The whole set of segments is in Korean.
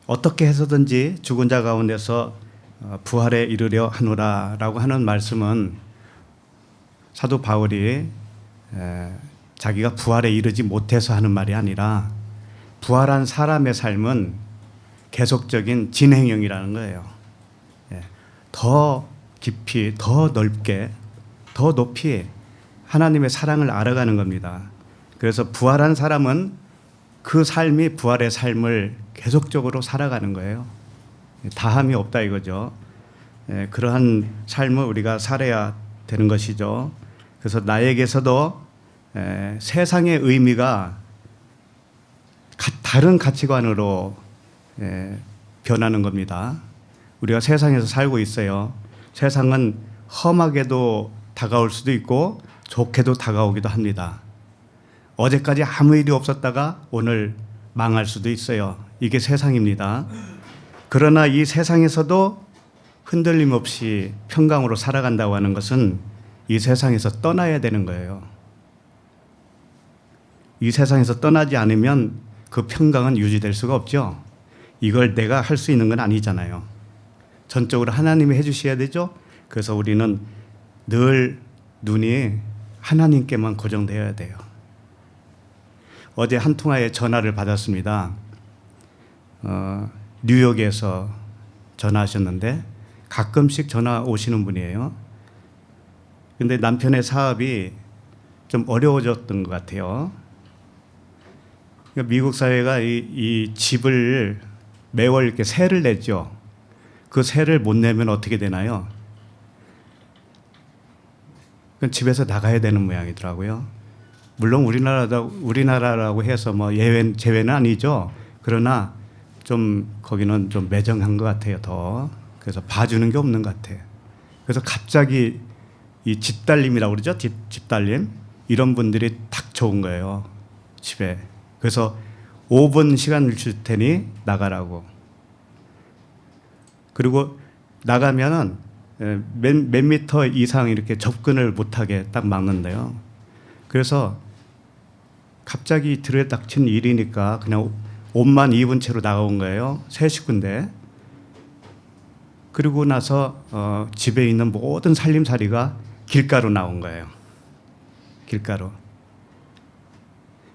어떻게 해서든지 죽은 자 가운데서 부활에 이르려 하노라라고 하는 말씀은 사도 바울이 자기가 부활에 이르지 못해서 하는 말이 아니라 부활한 사람의 삶은 계속적인 진행형이라는 거예요. 더 깊이, 더 넓게, 더 높이 하나님의 사랑을 알아가는 겁니다. 그래서 부활한 사람은 그 삶이 부활의 삶을 계속적으로 살아가는 거예요. 다함이 없다 이거죠. 그러한 삶을 우리가 살아야 되는 것이죠. 그래서 나에게서도 세상의 의미가 다른 가치관으로 변하는 겁니다. 우리가 세상에서 살고 있어요. 세상은 험하게도 다가올 수도 있고 좋게도 다가오기도 합니다. 어제까지 아무 일이 없었다가 오늘 망할 수도 있어요. 이게 세상입니다. 그러나 이 세상에서도 흔들림 없이 평강으로 살아간다고 하는 것은 이 세상에서 떠나야 되는 거예요. 이 세상에서 떠나지 않으면 그 평강은 유지될 수가 없죠. 이걸 내가 할 수 있는 건 아니잖아요. 전적으로 하나님이 해주셔야 되죠. 그래서 우리는 늘 눈이 하나님께만 고정되어야 돼요. 어제 한 통화에 전화를 받았습니다. 뉴욕에서 전화하셨는데 가끔씩 전화 오시는 분이에요. 근데 남편의 사업이 좀 어려워졌던 것 같아요. 그러니까 미국 사회가 이 집을 매월 이렇게 세를 내죠. 그 세를 못 내면 어떻게 되나요? 집에서 나가야 되는 모양이더라고요. 물론 우리나라라고 해서 뭐 제외는 아니죠. 그러나 좀 거기는 좀 매정한 것 같아요. 더 그래서 봐주는 게 없는 것 같아요. 그래서 갑자기 이 집달림이라고 그러죠. 집달림 이런 분들이 딱 좋은 거예요. 집에. 그래서 5분 시간을 줄 테니 나가라고. 그리고 나가면은 몇 미터 이상 이렇게 접근을 못하게 딱 막는데요. 그래서 갑자기 들여닥친 일이니까 그냥 옷만 입은 채로 나온 거예요. 새 식구인데. 그리고 나서 집에 있는 모든 살림살이가 길가로 나온 거예요. 길가로.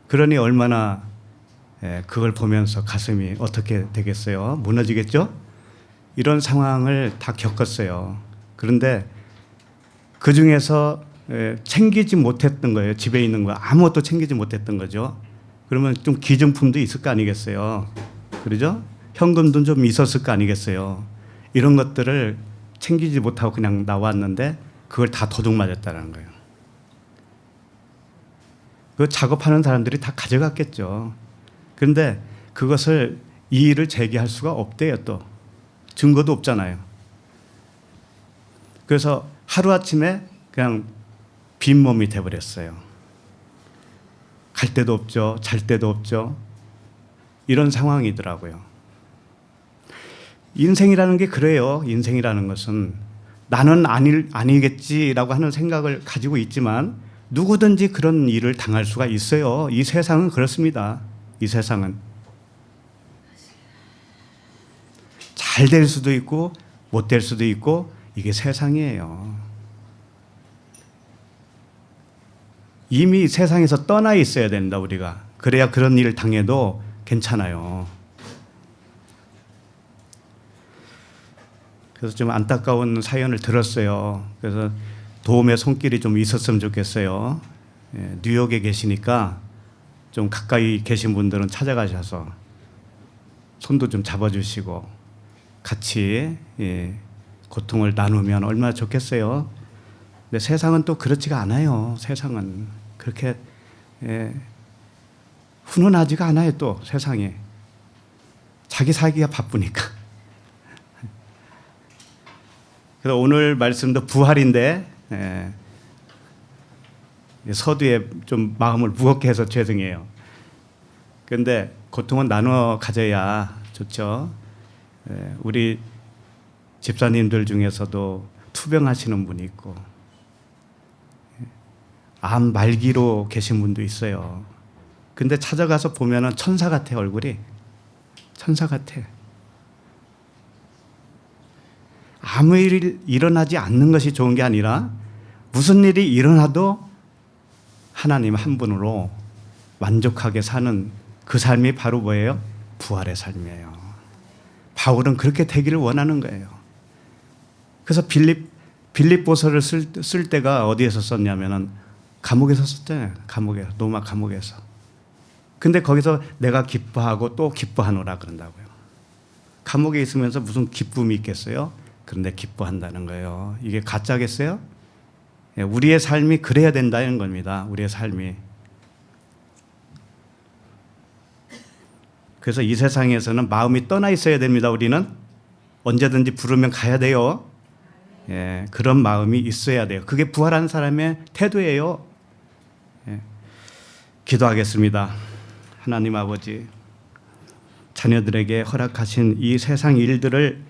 그러니 얼마나 그걸 보면서 가슴이 어떻게 되겠어요? 무너지겠죠? 이런 상황을 다 겪었어요. 그런데 그 중에서 챙기지 못했던 거예요. 집에 있는 거 아무것도 챙기지 못했던 거죠. 그러면 좀 기증품도 있을 거 아니겠어요. 그러죠? 현금도 좀 있었을 거 아니겠어요. 이런 것들을 챙기지 못하고 그냥 나왔는데 그걸 다 도둑 맞았다는 거예요. 그 작업하는 사람들이 다 가져갔겠죠. 그런데 그것을 이의를 제기할 수가 없대요. 또 증거도 없잖아요. 그래서 하루아침에 그냥 빈몸이 돼버렸어요. 갈 데도 없죠. 잘 데도 없죠. 이런 상황이더라고요. 인생이라는 게 그래요. 인생이라는 것은 나는 아니겠지라고 하는 생각을 가지고 있지만 누구든지 그런 일을 당할 수가 있어요. 이 세상은 그렇습니다. 이 세상은 잘 될 수도 있고 못 될 수도 있고 이게 세상이에요. 이미 세상에서 떠나 있어야 된다 우리가. 그래야 그런 일을 당해도 괜찮아요. 그래서 좀 안타까운 사연을 들었어요. 그래서 도움의 손길이 좀 있었으면 좋겠어요. 뉴욕에 계시니까 좀 가까이 계신 분들은 찾아가셔서 손도 좀 잡아주시고 같이 고통을 나누면 얼마나 좋겠어요. 근데 세상은 또 그렇지가 않아요. 세상은 그렇게 훈훈하지가 않아요. 또 세상이 자기 살기가 바쁘니까. 그래서 오늘 말씀도 부활인데 서두에 좀 마음을 무겁게 해서 죄송해요. 그런데 고통은 나눠 가져야 좋죠. 우리 집사님들 중에서도 투병하시는 분이 있고 암 말기로 계신 분도 있어요. 근데 찾아가서 보면은 천사 같아, 얼굴이. 천사 같아. 아무 일이 일어나지 않는 것이 좋은 게 아니라 무슨 일이 일어나도 하나님 한 분으로 만족하게 사는 그 삶이 바로 뭐예요? 부활의 삶이에요. 바울은 그렇게 되기를 원하는 거예요. 그래서 빌립보서를 쓸 때가 어디에서 썼냐면은 감옥에서 썼잖아요. 감옥에서, 로마 감옥에서. 근데 거기서 내가 기뻐하고 또 기뻐하노라 그런다고요. 감옥에 있으면서 무슨 기쁨이 있겠어요? 그런데 기뻐한다는 거예요. 이게 가짜겠어요? 우리의 삶이 그래야 된다는 겁니다. 우리의 삶이. 그래서 이 세상에서는 마음이 떠나 있어야 됩니다. 우리는 언제든지 부르면 가야 돼요. 예, 그런 마음이 있어야 돼요. 그게 부활한 사람의 태도예요. 예. 기도하겠습니다. 하나님 아버지, 자녀들에게 허락하신 이 세상 일들을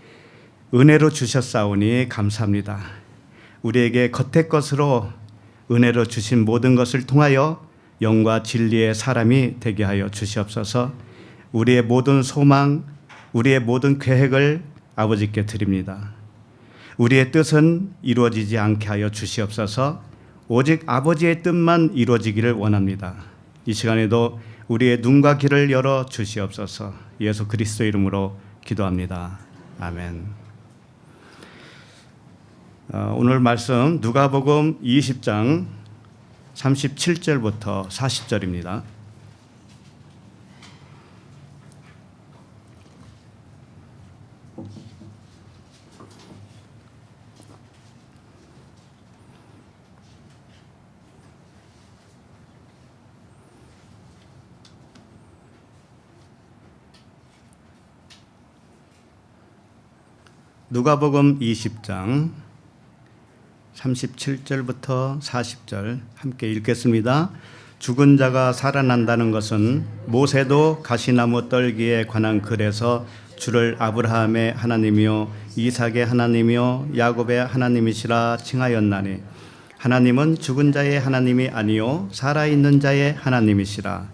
은혜로 주셨사오니 감사합니다. 우리에게 겉의 것으로 은혜로 주신 모든 것을 통하여 영과 진리의 사람이 되게 하여 주시옵소서. 우리의 모든 소망, 우리의 모든 계획을 아버지께 드립니다. 우리의 뜻은 이루어지지 않게 하여 주시옵소서. 오직 아버지의 뜻만 이루어지기를 원합니다. 이 시간에도 우리의 눈과 귀를 열어 주시옵소서. 예수 그리스도 이름으로 기도합니다. 아멘. 오늘 말씀 누가복음 20장 37절부터 40절입니다. 누가복음 20장 37절부터 40절 함께 읽겠습니다. 죽은 자가 살아난다는 것은 모세도 가시나무 떨기에 관한 글에서 주를 아브라함의 하나님이요 이삭의 하나님이요 야곱의 하나님이시라 칭하였나니 하나님은 죽은 자의 하나님이 아니요 살아있는 자의 하나님이시라.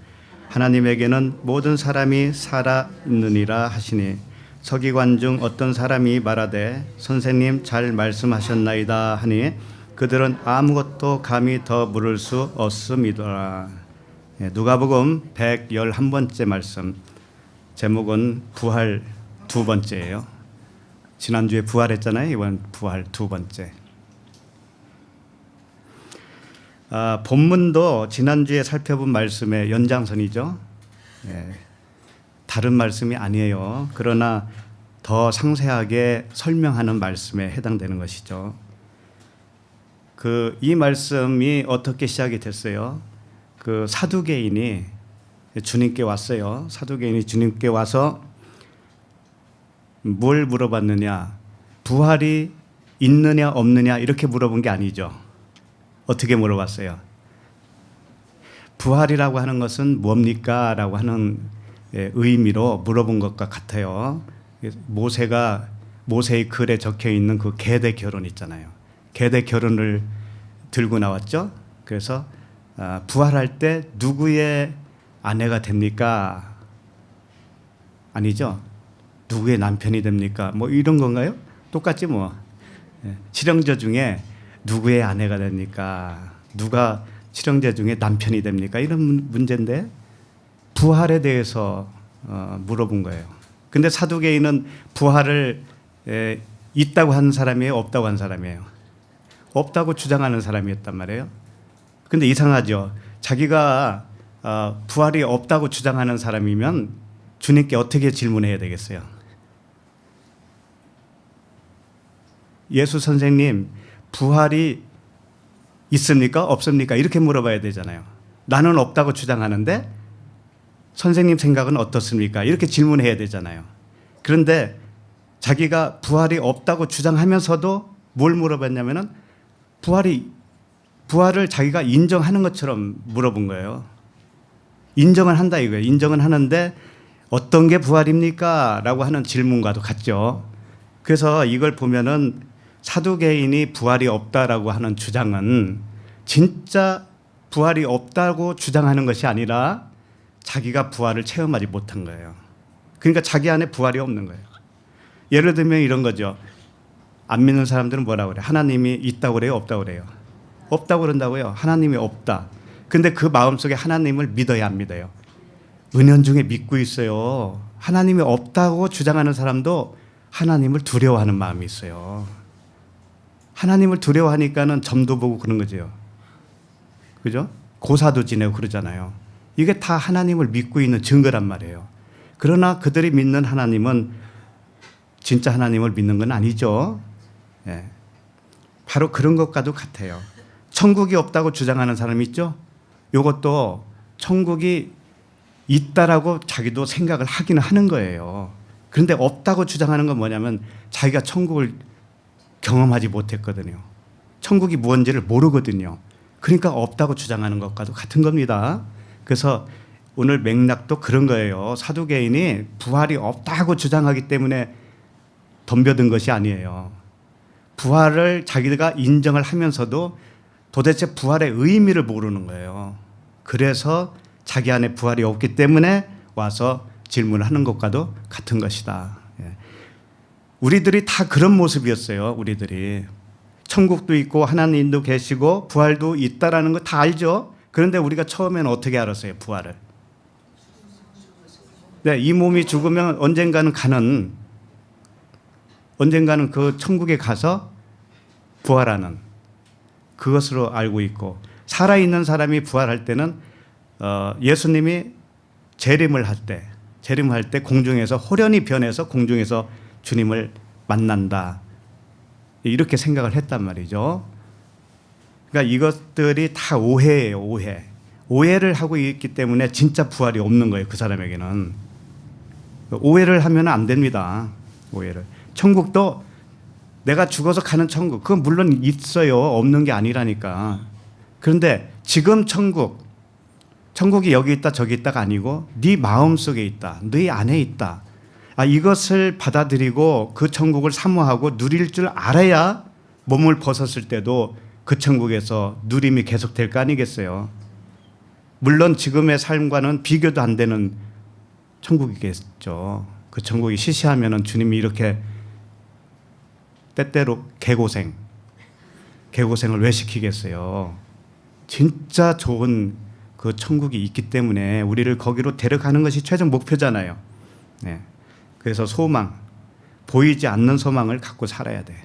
하나님에게는 모든 사람이 살아있느니라 하시니 서기관 중 어떤 사람이 말하되 선생님 잘 말씀하셨나이다 하니 그들은 아무것도 감히 더 물을 수 없음이더라. 누가복음 111번째 말씀, 제목은 부활 두 번째예요. 지난주에 부활했잖아요. 이번 부활 두 번째. 본문도 지난주에 살펴본 말씀의 연장선이죠. 다른 말씀이 아니에요. 그러나 더 상세하게 설명하는 말씀에 해당되는 것이죠. 이 말씀이 어떻게 시작이 됐어요? 사두개인이 주님께 왔어요. 사두개인이 주님께 와서 뭘 물어봤느냐? 부활이 있느냐 없느냐 이렇게 물어본 게 아니죠. 어떻게 물어봤어요? 부활이라고 하는 것은 뭡니까? 라고 하는 의미로 물어본 것과 같아요. 모세의 글에 적혀 있는 그 계대 결혼 있잖아요. 계대 결혼을 들고 나왔죠. 그래서 부활할 때 누구의 아내가 됩니까? 아니죠. 누구의 남편이 됩니까? 뭐 이런 건가요? 똑같지 뭐. 칠형제 중에 누구의 아내가 됩니까? 누가 칠형제 중에 남편이 됩니까? 이런 문제인데 부활에 대해서 물어본 거예요. 근데 사두개인은 부활을 있다고 하는 사람이에요? 없다고 하는 사람이에요? 없다고 주장하는 사람이었단 말이에요. 근데 이상하죠. 자기가 부활이 없다고 주장하는 사람이면 주님께 어떻게 질문해야 되겠어요? 예수 선생님, 부활이 있습니까? 없습니까? 이렇게 물어봐야 되잖아요. 나는 없다고 주장하는데 선생님 생각은 어떻습니까? 이렇게 질문해야 되잖아요. 그런데 자기가 부활이 없다고 주장하면서도 뭘 물어봤냐면은 부활을 자기가 인정하는 것처럼 물어본 거예요. 인정을 한다 이거예요. 인정은 하는데 어떤 게 부활입니까? 라고 하는 질문과도 같죠. 그래서 이걸 보면은 사두개인이 부활이 없다라고 하는 주장은 진짜 부활이 없다고 주장하는 것이 아니라 자기가 부활을 체험하지 못한 거예요. 그러니까 자기 안에 부활이 없는 거예요. 예를 들면 이런 거죠. 안 믿는 사람들은 뭐라고 그래요? 하나님이 있다고 그래요? 없다고 그래요? 없다고 그런다고요. 하나님이 없다. 근데 그 마음속에 하나님을 믿어야 안 믿어요? 은연중에 믿고 있어요. 하나님이 없다고 주장하는 사람도 하나님을 두려워하는 마음이 있어요. 하나님을 두려워하니까는 점도 보고 그런 거죠. 그죠? 고사도 지내고 그러잖아요. 이게 다 하나님을 믿고 있는 증거란 말이에요. 그러나 그들이 믿는 하나님은 진짜 하나님을 믿는 건 아니죠. 예. 바로 그런 것과도 같아요. 천국이 없다고 주장하는 사람이 있죠. 이것도 천국이 있다라고 자기도 생각을 하기는 하는 거예요. 그런데 없다고 주장하는 건 뭐냐면 자기가 천국을 경험하지 못했거든요. 천국이 무엇인지를 모르거든요. 그러니까 없다고 주장하는 것과도 같은 겁니다. 그래서 오늘 맥락도 그런 거예요. 사두개인이 부활이 없다고 주장하기 때문에 덤벼든 것이 아니에요. 부활을 자기가 인정을 하면서도 도대체 부활의 의미를 모르는 거예요. 그래서 자기 안에 부활이 없기 때문에 와서 질문을 하는 것과도 같은 것이다. 우리들이 다 그런 모습이었어요. 우리들이 천국도 있고 하나님도 계시고 부활도 있다라는 거 다 알죠. 그런데 우리가 처음에는 어떻게 알았어요? 부활을. 네, 이 몸이 죽으면 언젠가는 그 천국에 가서 부활하는 그것으로 알고 있고, 살아있는 사람이 부활할 때는 예수님이 재림을 할 때 공중에서 호련히 변해서 공중에서 주님을 만난다, 이렇게 생각을 했단 말이죠. 그러니까 이것들이 다 오해예요. 오해를 하고 있기 때문에 진짜 부활이 없는 거예요. 그 사람에게는. 오해를 하면 안 됩니다. 오해를. 천국도 내가 죽어서 가는 천국, 그건 물론 있어요. 없는 게 아니라니까. 그런데 지금 천국이 여기 있다 저기 있다가 아니고 네 마음속에 있다, 네 안에 있다. 이것을 받아들이고 그 천국을 사모하고 누릴 줄 알아야 몸을 벗었을 때도 그 천국에서 누림이 계속될 거 아니겠어요. 물론 지금의 삶과는 비교도 안 되는 천국이겠죠. 그 천국이 시시하면은 주님이 이렇게 때때로 개고생을 왜 시키겠어요. 진짜 좋은 그 천국이 있기 때문에 우리를 거기로 데려가는 것이 최종 목표잖아요. 네. 그래서 소망, 보이지 않는 소망을 갖고 살아야 돼.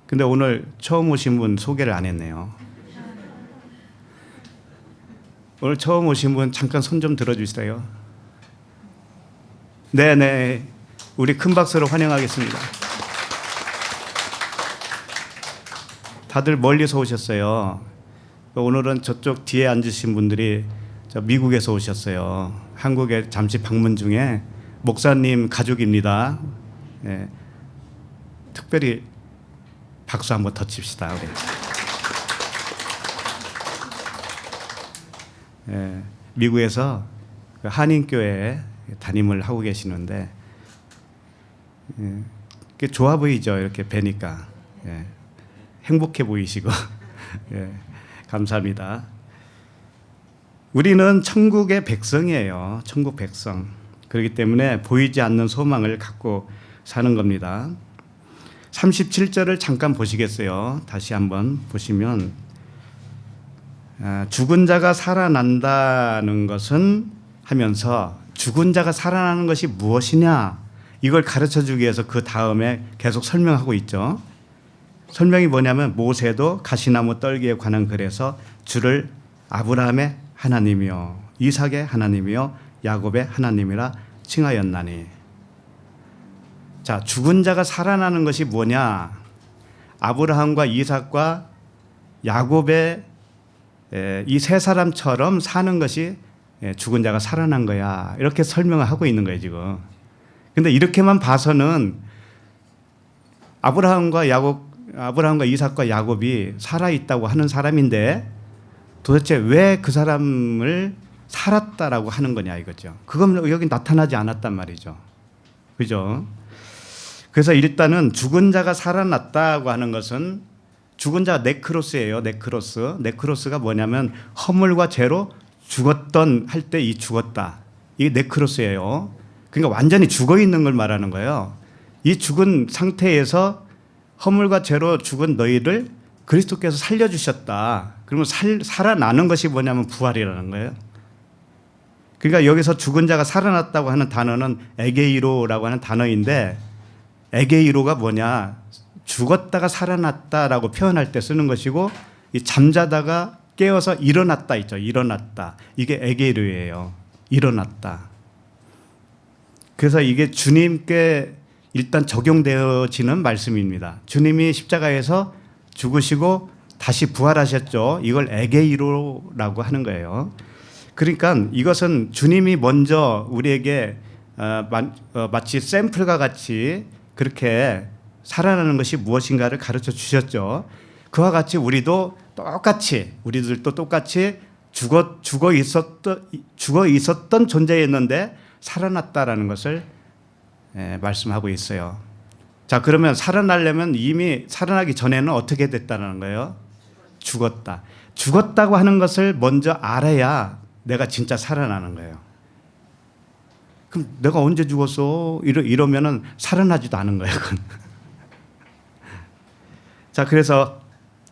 근데 오늘 처음 오신 분 소개를 안 했네요. 오늘 처음 오신 분 잠깐 손 좀 들어주세요. 네네, 우리 큰 박수로 환영하겠습니다. 다들 멀리서 오셨어요. 오늘은 저쪽 뒤에 앉으신 분들이 미국에서 오셨어요. 한국에 잠시 방문 중에 목사님 가족입니다. 네. 특별히 박수 한번 더 칩시다. 우리. 네. 미국에서 한인교회에 담임을 하고 계시는데, 좋아 보이죠? 이렇게 뵈니까. 행복해 보이시고. 감사합니다. 우리는 천국의 백성이에요. 천국 백성. 그렇기 때문에 보이지 않는 소망을 갖고 사는 겁니다. 37절을 잠깐 보시겠어요? 다시 한번 보시면, 죽은 자가 살아난다는 것은 하면서 죽은 자가 살아나는 것이 무엇이냐, 이걸 가르쳐주기 위해서 그 다음에 계속 설명하고 있죠. 설명이 뭐냐면 모세도 가시나무 떨기에 관한 글에서 주를 아브라함의 하나님이요 이삭의 하나님이요 야곱의 하나님이라 칭하였나니. 자, 죽은 자가 살아나는 것이 뭐냐? 아브라함과 이삭과 야곱의 이 세 사람처럼 사는 것이 죽은 자가 살아난 거야, 이렇게 설명을 하고 있는 거예요 지금. 근데 이렇게만 봐서는 아브라함과 이삭과 야곱이 살아있다고 하는 사람인데 도대체 왜 그 사람을 살았다라고 하는 거냐 이거죠. 그건 여기 나타나지 않았단 말이죠. 그죠? 그래서 일단은 죽은 자가 살아났다고 하는 것은 죽은 자가 네크로스예요. 네크로스. 네크로스가 뭐냐면 허물과 죄로 죽었던 할 때 이 죽었다. 이게 네크로스예요. 그러니까 완전히 죽어 있는 걸 말하는 거예요. 이 죽은 상태에서 허물과 죄로 죽은 너희를 그리스도께서 살려주셨다. 그러면 살아나는 것이 뭐냐면 부활이라는 거예요. 그러니까 여기서 죽은 자가 살아났다고 하는 단어는 에게이로라고 하는 단어인데, 에게이로가 뭐냐, 죽었다가 살아났다라고 표현할 때 쓰는 것이고, 이 잠자다가 깨어서 일어났다 있죠. 일어났다. 이게 에게이로예요. 일어났다. 그래서 이게 주님께 일단 적용되어지는 말씀입니다. 주님이 십자가에서 죽으시고 다시 부활하셨죠. 이걸 에게이로라고 하는 거예요. 그러니까 이것은 주님이 먼저 우리에게 마치 샘플과 같이 그렇게 살아나는 것이 무엇인가를 가르쳐 주셨죠. 그와 같이 우리들도 똑같이 죽어 있었던 존재였는데 살아났다라는 것을 말씀하고 있어요. 자, 그러면 살아나려면 이미 살아나기 전에는 어떻게 됐다는 거예요? 죽었다. 죽었다고 하는 것을 먼저 알아야 내가 진짜 살아나는 거예요. 그럼 내가 언제 죽었어? 이러면은 살아나지도 않은 거예요. 자, 그래서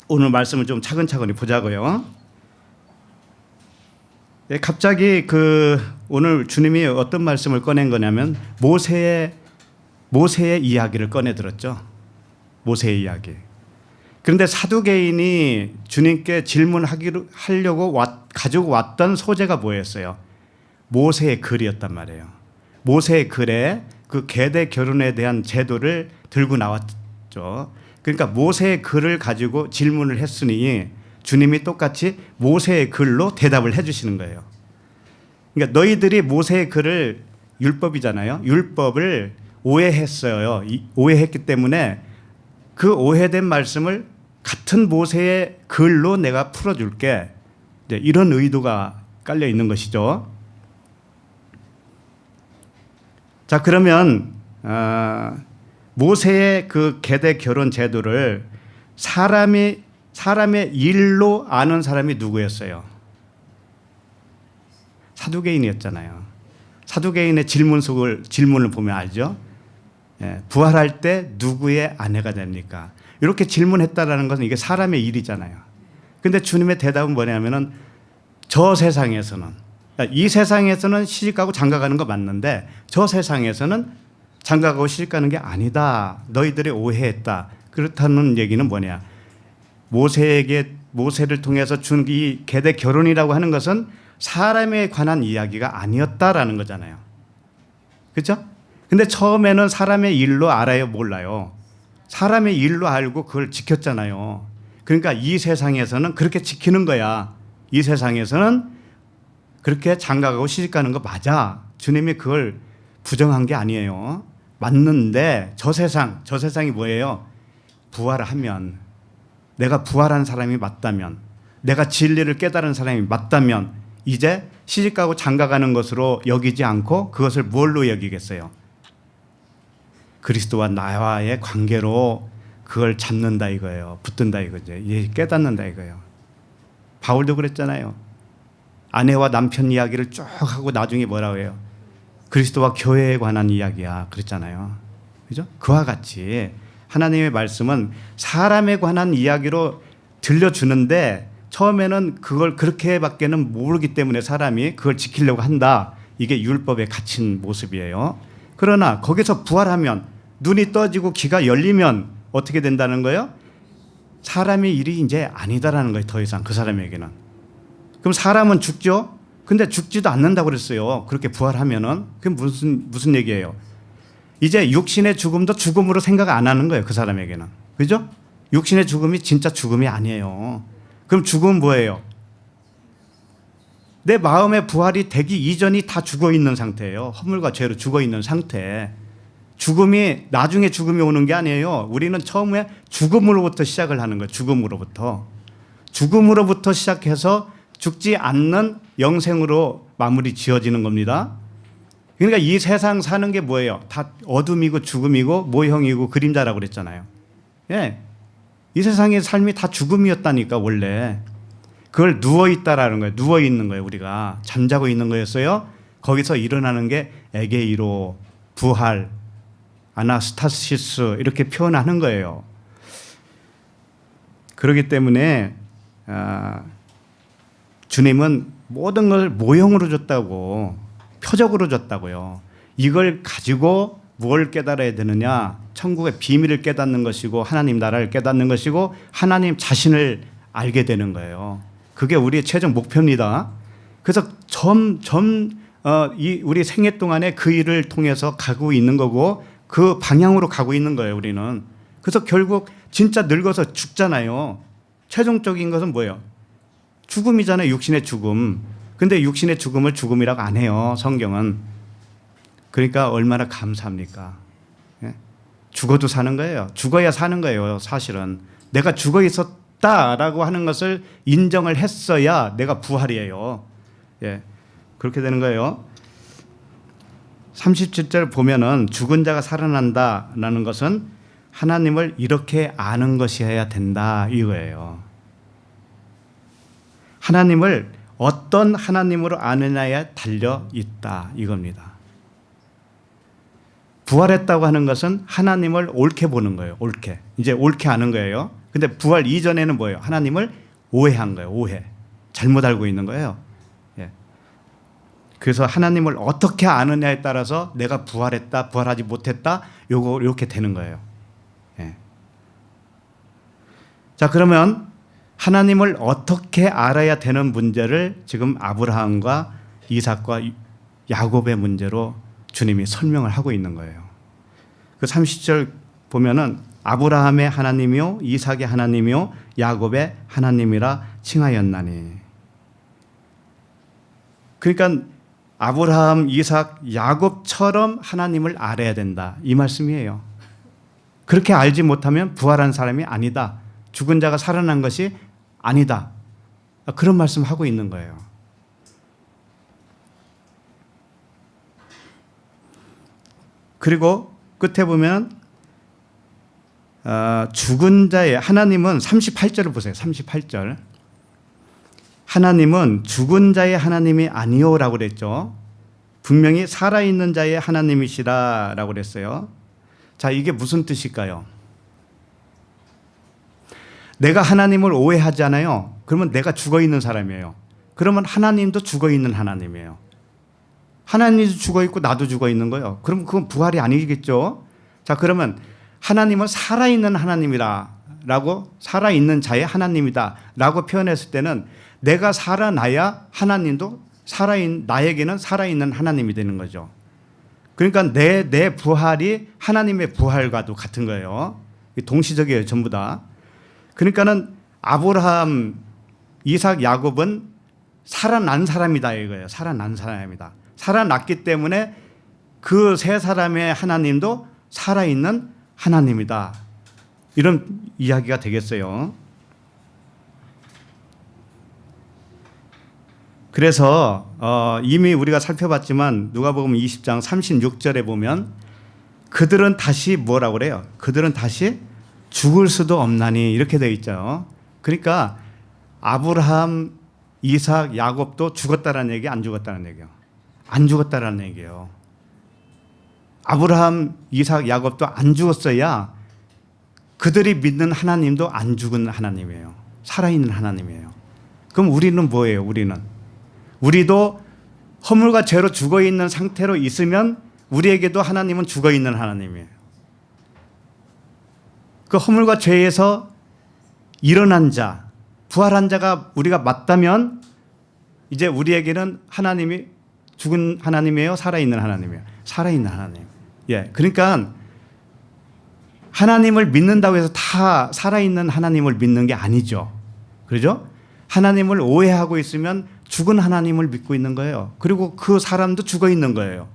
오늘 말씀을 좀 차근차근히 보자고요. 갑자기 오늘 주님이 어떤 말씀을 꺼낸 거냐면 모세의 이야기를 꺼내 들었죠. 모세의 이야기. 그런데 사두개인이 주님께 질문하려고 가지고 왔던 소재가 뭐였어요? 모세의 글이었단 말이에요. 모세의 글에 그 계대 결혼에 대한 제도를 들고 나왔죠. 그러니까 모세의 글을 가지고 질문을 했으니 주님이 똑같이 모세의 글로 대답을 해 주시는 거예요. 그러니까 너희들이 모세의 글을, 율법이잖아요. 율법을 오해했어요. 오해했기 때문에 그 오해된 말씀을 같은 모세의 글로 내가 풀어줄게. 이런 의도가 깔려 있는 것이죠. 자, 그러면 모세의 그 계대 결혼 제도를 사람의 일로 아는 사람이 누구였어요? 사두개인이었잖아요. 사두개인의 질문을 보면 알죠? 부활할 때 누구의 아내가 됩니까? 이렇게 질문했다라는 것은 이게 사람의 일이잖아요. 근데 주님의 대답은 뭐냐면은 저 세상에서는, 이 세상에서는 시집가고 장가가는 거 맞는데 저 세상에서는 장가가고 시집가는 게 아니다. 너희들이 오해했다. 그렇다는 얘기는 뭐냐? 모세를 통해서 준 이 계대 결혼이라고 하는 것은 사람에 관한 이야기가 아니었다라는 거잖아요. 그렇죠? 근데 처음에는 사람의 일로 알아요, 몰라요? 사람의 일로 알고 그걸 지켰잖아요. 그러니까 이 세상에서는 그렇게 지키는 거야. 이 세상에서는 그렇게 장가가고 시집가는 거 맞아. 주님이 그걸 부정한 게 아니에요. 맞는데 저 세상이 뭐예요? 부활하면, 내가 부활한 사람이 맞다면, 내가 진리를 깨달은 사람이 맞다면 이제 시집가고 장가가는 것으로 여기지 않고 그것을 뭘로 여기겠어요? 그리스도와 나와의 관계로 그걸 잡는다 이거예요. 붙든다 이거죠. 깨닫는다 이거예요. 바울도 그랬잖아요. 아내와 남편 이야기를 쭉 하고 나중에 뭐라고 해요? 그리스도와 교회에 관한 이야기야. 그랬잖아요. 그죠? 그와 같이 하나님의 말씀은 사람에 관한 이야기로 들려주는데 처음에는 그걸 그렇게밖에는 모르기 때문에 사람이 그걸 지키려고 한다. 이게 율법에 갇힌 모습이에요. 그러나 거기서 부활하면, 눈이 떠지고 귀가 열리면 어떻게 된다는 거예요? 사람의 일이 이제 아니다라는 거예요. 더 이상 그 사람에게는. 그럼 사람은 죽죠? 근데 죽지도 않는다고 그랬어요. 그렇게 부활하면은. 그게 무슨 얘기예요? 이제 육신의 죽음도 죽음으로 생각 안 하는 거예요. 그 사람에게는. 그죠? 육신의 죽음이 진짜 죽음이 아니에요. 그럼 죽음은 뭐예요? 내 마음의 부활이 되기 이전이 다 죽어 있는 상태예요. 허물과 죄로 죽어 있는 상태. 죽음이 나중에 죽음이 오는 게 아니에요. 우리는 처음에 죽음으로부터 시작을 하는 거예요. 죽음으로부터 시작해서 죽지 않는 영생으로 마무리 지어지는 겁니다. 그러니까 이 세상 사는 게 뭐예요? 다 어둠이고 죽음이고 모형이고 그림자라고 그랬잖아요. 예. 이 세상의 삶이 다 죽음이었다니까 원래. 그걸 누워있다라는 거예요. 누워있는 거예요. 우리가 잠자고 있는 거였어요. 거기서 일어나는 게 에게이로, 부활, 아나스타시스 이렇게 표현하는 거예요. 그렇기 때문에 주님은 모든 걸 모형으로 줬다고, 표적으로 줬다고요. 이걸 가지고 뭘 깨달아야 되느냐? 천국의 비밀을 깨닫는 것이고 하나님 나라를 깨닫는 것이고 하나님 자신을 알게 되는 거예요. 그게 우리의 최종 목표입니다. 그래서 우리 생애 동안에 그 일을 통해서 가고 있는 거고 그 방향으로 가고 있는 거예요. 우리는. 그래서 결국 진짜 늙어서 죽잖아요. 최종적인 것은 뭐예요? 죽음이잖아요. 육신의 죽음. 근데 육신의 죽음을 죽음이라고 안 해요. 성경은. 그러니까 얼마나 감사합니까? 예? 죽어도 사는 거예요. 죽어야 사는 거예요. 사실은. 내가 죽어 있었다라고 하는 것을 인정을 했어야 내가 부활이에요. 예. 그렇게 되는 거예요. 37절 보면은 죽은 자가 살아난다라는 것은 하나님을 이렇게 아는 것이어야 된다 이거예요. 하나님을 어떤 하나님으로 아느냐에 달려 있다 이겁니다. 부활했다고 하는 것은 하나님을 옳게 보는 거예요. 옳게. 이제 옳게 아는 거예요. 근데 부활 이전에는 뭐예요? 하나님을 오해한 거예요. 오해. 잘못 알고 있는 거예요. 예. 그래서 하나님을 어떻게 아느냐에 따라서 내가 부활했다, 부활하지 못했다, 요거 이렇게 되는 거예요. 예. 자, 그러면 하나님을 어떻게 알아야 되는 문제를 지금 아브라함과 이삭과 야곱의 문제로 주님이 설명을 하고 있는 거예요. 그 30절 보면은 아브라함의 하나님이요 이삭의 하나님이요 야곱의 하나님이라 칭하였나니. 그러니까 아브라함, 이삭, 야곱처럼 하나님을 알아야 된다 이 말씀이에요. 그렇게 알지 못하면 부활한 사람이 아니다. 죽은 자가 살아난 것이 아니다. 그런 말씀하고 있는 거예요. 그리고 끝에 보면 죽은 자의 하나님은 38절을 보세요. 38절. 하나님은 죽은 자의 하나님이 아니오라고 그랬죠. 분명히 살아있는 자의 하나님이시라라고 그랬어요. 자, 이게 무슨 뜻일까요? 내가 하나님을 오해하잖아요. 그러면 내가 죽어있는 사람이에요. 그러면 하나님도 죽어있는 하나님이에요. 하나님도 죽어있고 나도 죽어있는 거예요. 그럼 그건 부활이 아니겠죠. 자, 그러면 하나님은 살아있는 하나님이라고, 살아있는 자의 하나님이다 라고 표현했을 때는 내가 살아나야 하나님도 나에게는 살아있는 하나님이 되는 거죠. 그러니까 내 부활이 하나님의 부활과도 같은 거예요. 동시적이에요. 전부 다. 그러니까는 아브라함, 이삭, 야곱은 살아난 사람이다 이거예요. 살아난 사람이다. 살아났기 때문에 그 세 사람의 하나님도 살아있는 하나님이다. 이런 이야기가 되겠어요. 그래서 이미 우리가 살펴봤지만 누가복음 20장 36절에 보면 그들은 다시 뭐라고 그래요? 그들은 다시 죽을 수도 없나니 이렇게 되어 있죠. 그러니까 아브라함, 이삭, 야곱도 죽었다라는 얘기, 안 죽었다는 얘기예요. 안 죽었다라는 얘기예요. 아브라함, 이삭, 야곱도 안 죽었어야 그들이 믿는 하나님도 안 죽은 하나님이에요. 살아있는 하나님이에요. 그럼 우리는 뭐예요? 우리도 허물과 죄로 죽어있는 상태로 있으면 우리에게도 하나님은 죽어있는 하나님이에요. 그 허물과 죄에서 일어난 자, 부활한 자가 우리가 맞다면 이제 우리에게는 하나님이 죽은 하나님이에요? 살아있는 하나님이에요? 살아있는 하나님. 예. 그러니까 하나님을 믿는다고 해서 다 살아있는 하나님을 믿는 게 아니죠. 그렇죠? 하나님을 오해하고 있으면 죽은 하나님을 믿고 있는 거예요. 그리고 그 사람도 죽어 있는 거예요.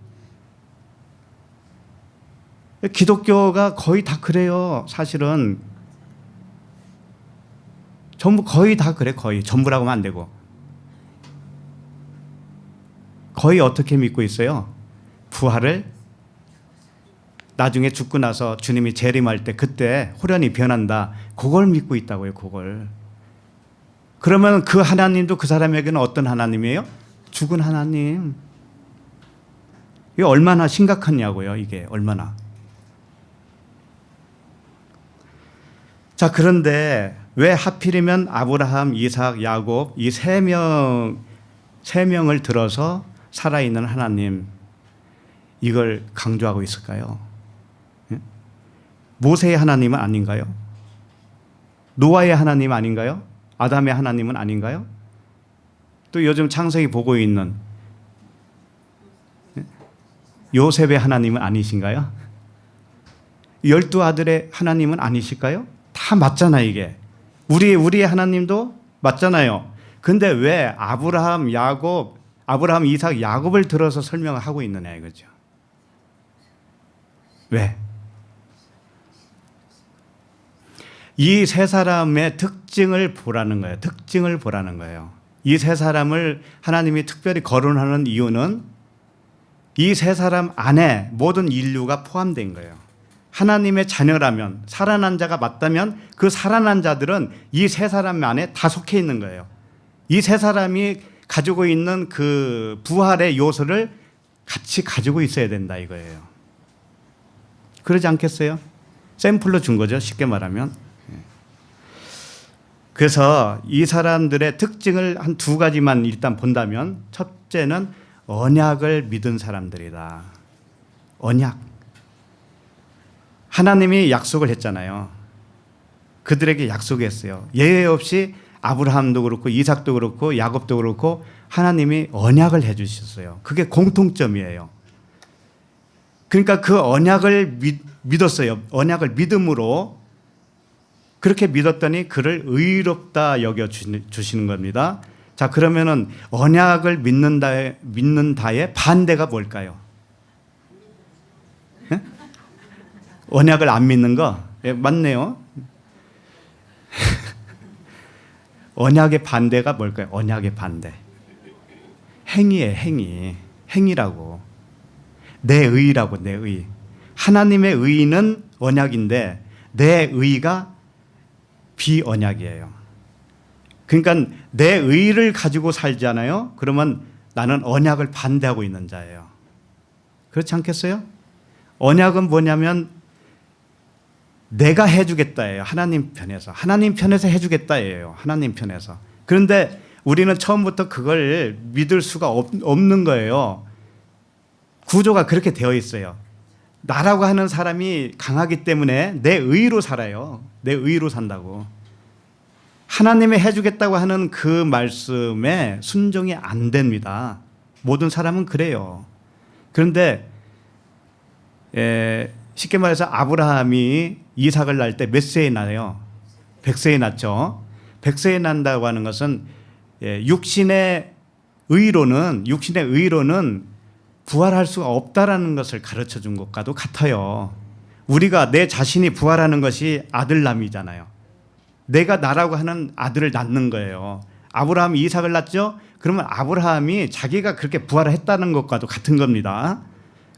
기독교가 거의 다 그래요. 사실은 전부 거의 다 그래. 거의 전부라고 하면 안 되고 거의 어떻게 믿고 있어요? 부활을 나중에 죽고 나서 주님이 재림할 때 그때 홀연히 변한다. 그걸 믿고 있다고요. 그걸. 그러면 그 하나님도 그 사람에게는 어떤 하나님이에요? 죽은 하나님. 이게 얼마나 심각하냐고요. 이게 얼마나. 자, 그런데 왜 하필이면 아브라함, 이삭, 야곱 이 세 명을 들어서 살아있는 하나님 이걸 강조하고 있을까요? 예? 모세의 하나님은 아닌가요? 노아의 하나님 아닌가요? 아담의 하나님은 아닌가요? 또 요즘 창세기 보고 있는 요셉의 하나님은 아니신가요? 12아들의 하나님은 아니실까요? 다 맞잖아요, 이게. 우리의 하나님도 맞잖아요. 근데 왜 아브라함, 이삭, 야곱을 들어서 설명을 하고 있느냐 이거죠. 왜? 이 세 사람의 특징을 보라는 거예요. 특징을 보라는 거예요. 이 세 사람을 하나님이 특별히 거론하는 이유는 이 세 사람 안에 모든 인류가 포함된 거예요. 하나님의 자녀라면, 살아난 자가 맞다면 그 살아난 자들은 이 세 사람 안에 다 속해 있는 거예요. 이 세 사람이 가지고 있는 그 부활의 요소를 같이 가지고 있어야 된다 이거예요. 그러지 않겠어요? 샘플로 준 거죠, 쉽게 말하면. 그래서 이 사람들의 특징을 한 두 가지만 일단 본다면, 첫째는 언약을 믿은 사람들이다. 언약. 하나님이 약속을 했잖아요. 그들에게 약속했어요. 예외 없이 아브라함도 그렇고 이삭도 그렇고 야곱도 그렇고 하나님이 언약을 해 주셨어요. 그게 공통점이에요. 그러니까 그 언약을 믿었어요. 언약을 믿음으로 그렇게 믿었더니 그를 의롭다 여겨 주시는 겁니다. 자, 그러면은 언약을 믿는다의 반대가 뭘까요? 네? 언약을 안 믿는 거? 예, 맞네요. 언약의 반대가 뭘까요? 언약의 반대. 행위예요, 행위. 행위라고. 내 의라고, 내 의. 하나님의 의는 언약인데 내 의가 비언약이에요. 그러니까 내 의를 가지고 살잖아요. 그러면 나는 언약을 반대하고 있는 자예요. 그렇지 않겠어요? 언약은 뭐냐면 내가 해주겠다예요. 하나님 편에서. 하나님 편에서 해주겠다예요. 하나님 편에서. 그런데 우리는 처음부터 그걸 믿을 수가 없는 거예요. 구조가 그렇게 되어 있어요. 나라고 하는 사람이 강하기 때문에 내 의로 살아요. 내 의로 산다고. 하나님이 해주겠다고 하는 그 말씀에 순종이 안 됩니다. 모든 사람은 그래요. 그런데 쉽게 말해서 아브라함이 이삭을 낳을 때 몇 세에 낳아요? 100세에 낳죠. 100세에 난다고 하는 것은 육신의 의로는 부활할 수가 없다라는 것을 가르쳐 준 것과도 같아요. 우리가 내 자신이 부활하는 것이 아들남이잖아요. 내가 나라고 하는 아들을 낳는 거예요. 아브라함이 이삭을 낳죠? 그러면 아브라함이 자기가 그렇게 부활을 했다는 것과도 같은 겁니다.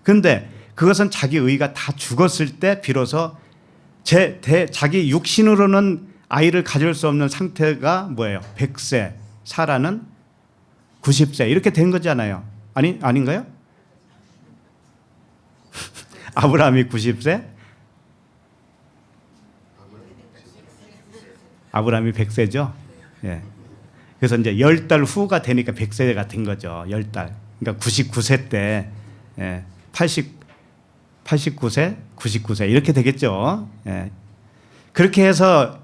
그런데 그것은 자기 의가 다 죽었을 때 비로소 자기 육신으로는 아이를 가질 수 없는 상태가 뭐예요? 100세, 사라는 90세 이렇게 된 거잖아요. 아닌가요? 아브라함이 90세? 아브라함이 100세죠? 예. 그래서 이제 10달 후가 되니까 100세가 된 거죠. 10달. 그러니까 99세 때, 89세, 99세 이렇게 되겠죠. 예. 그렇게 해서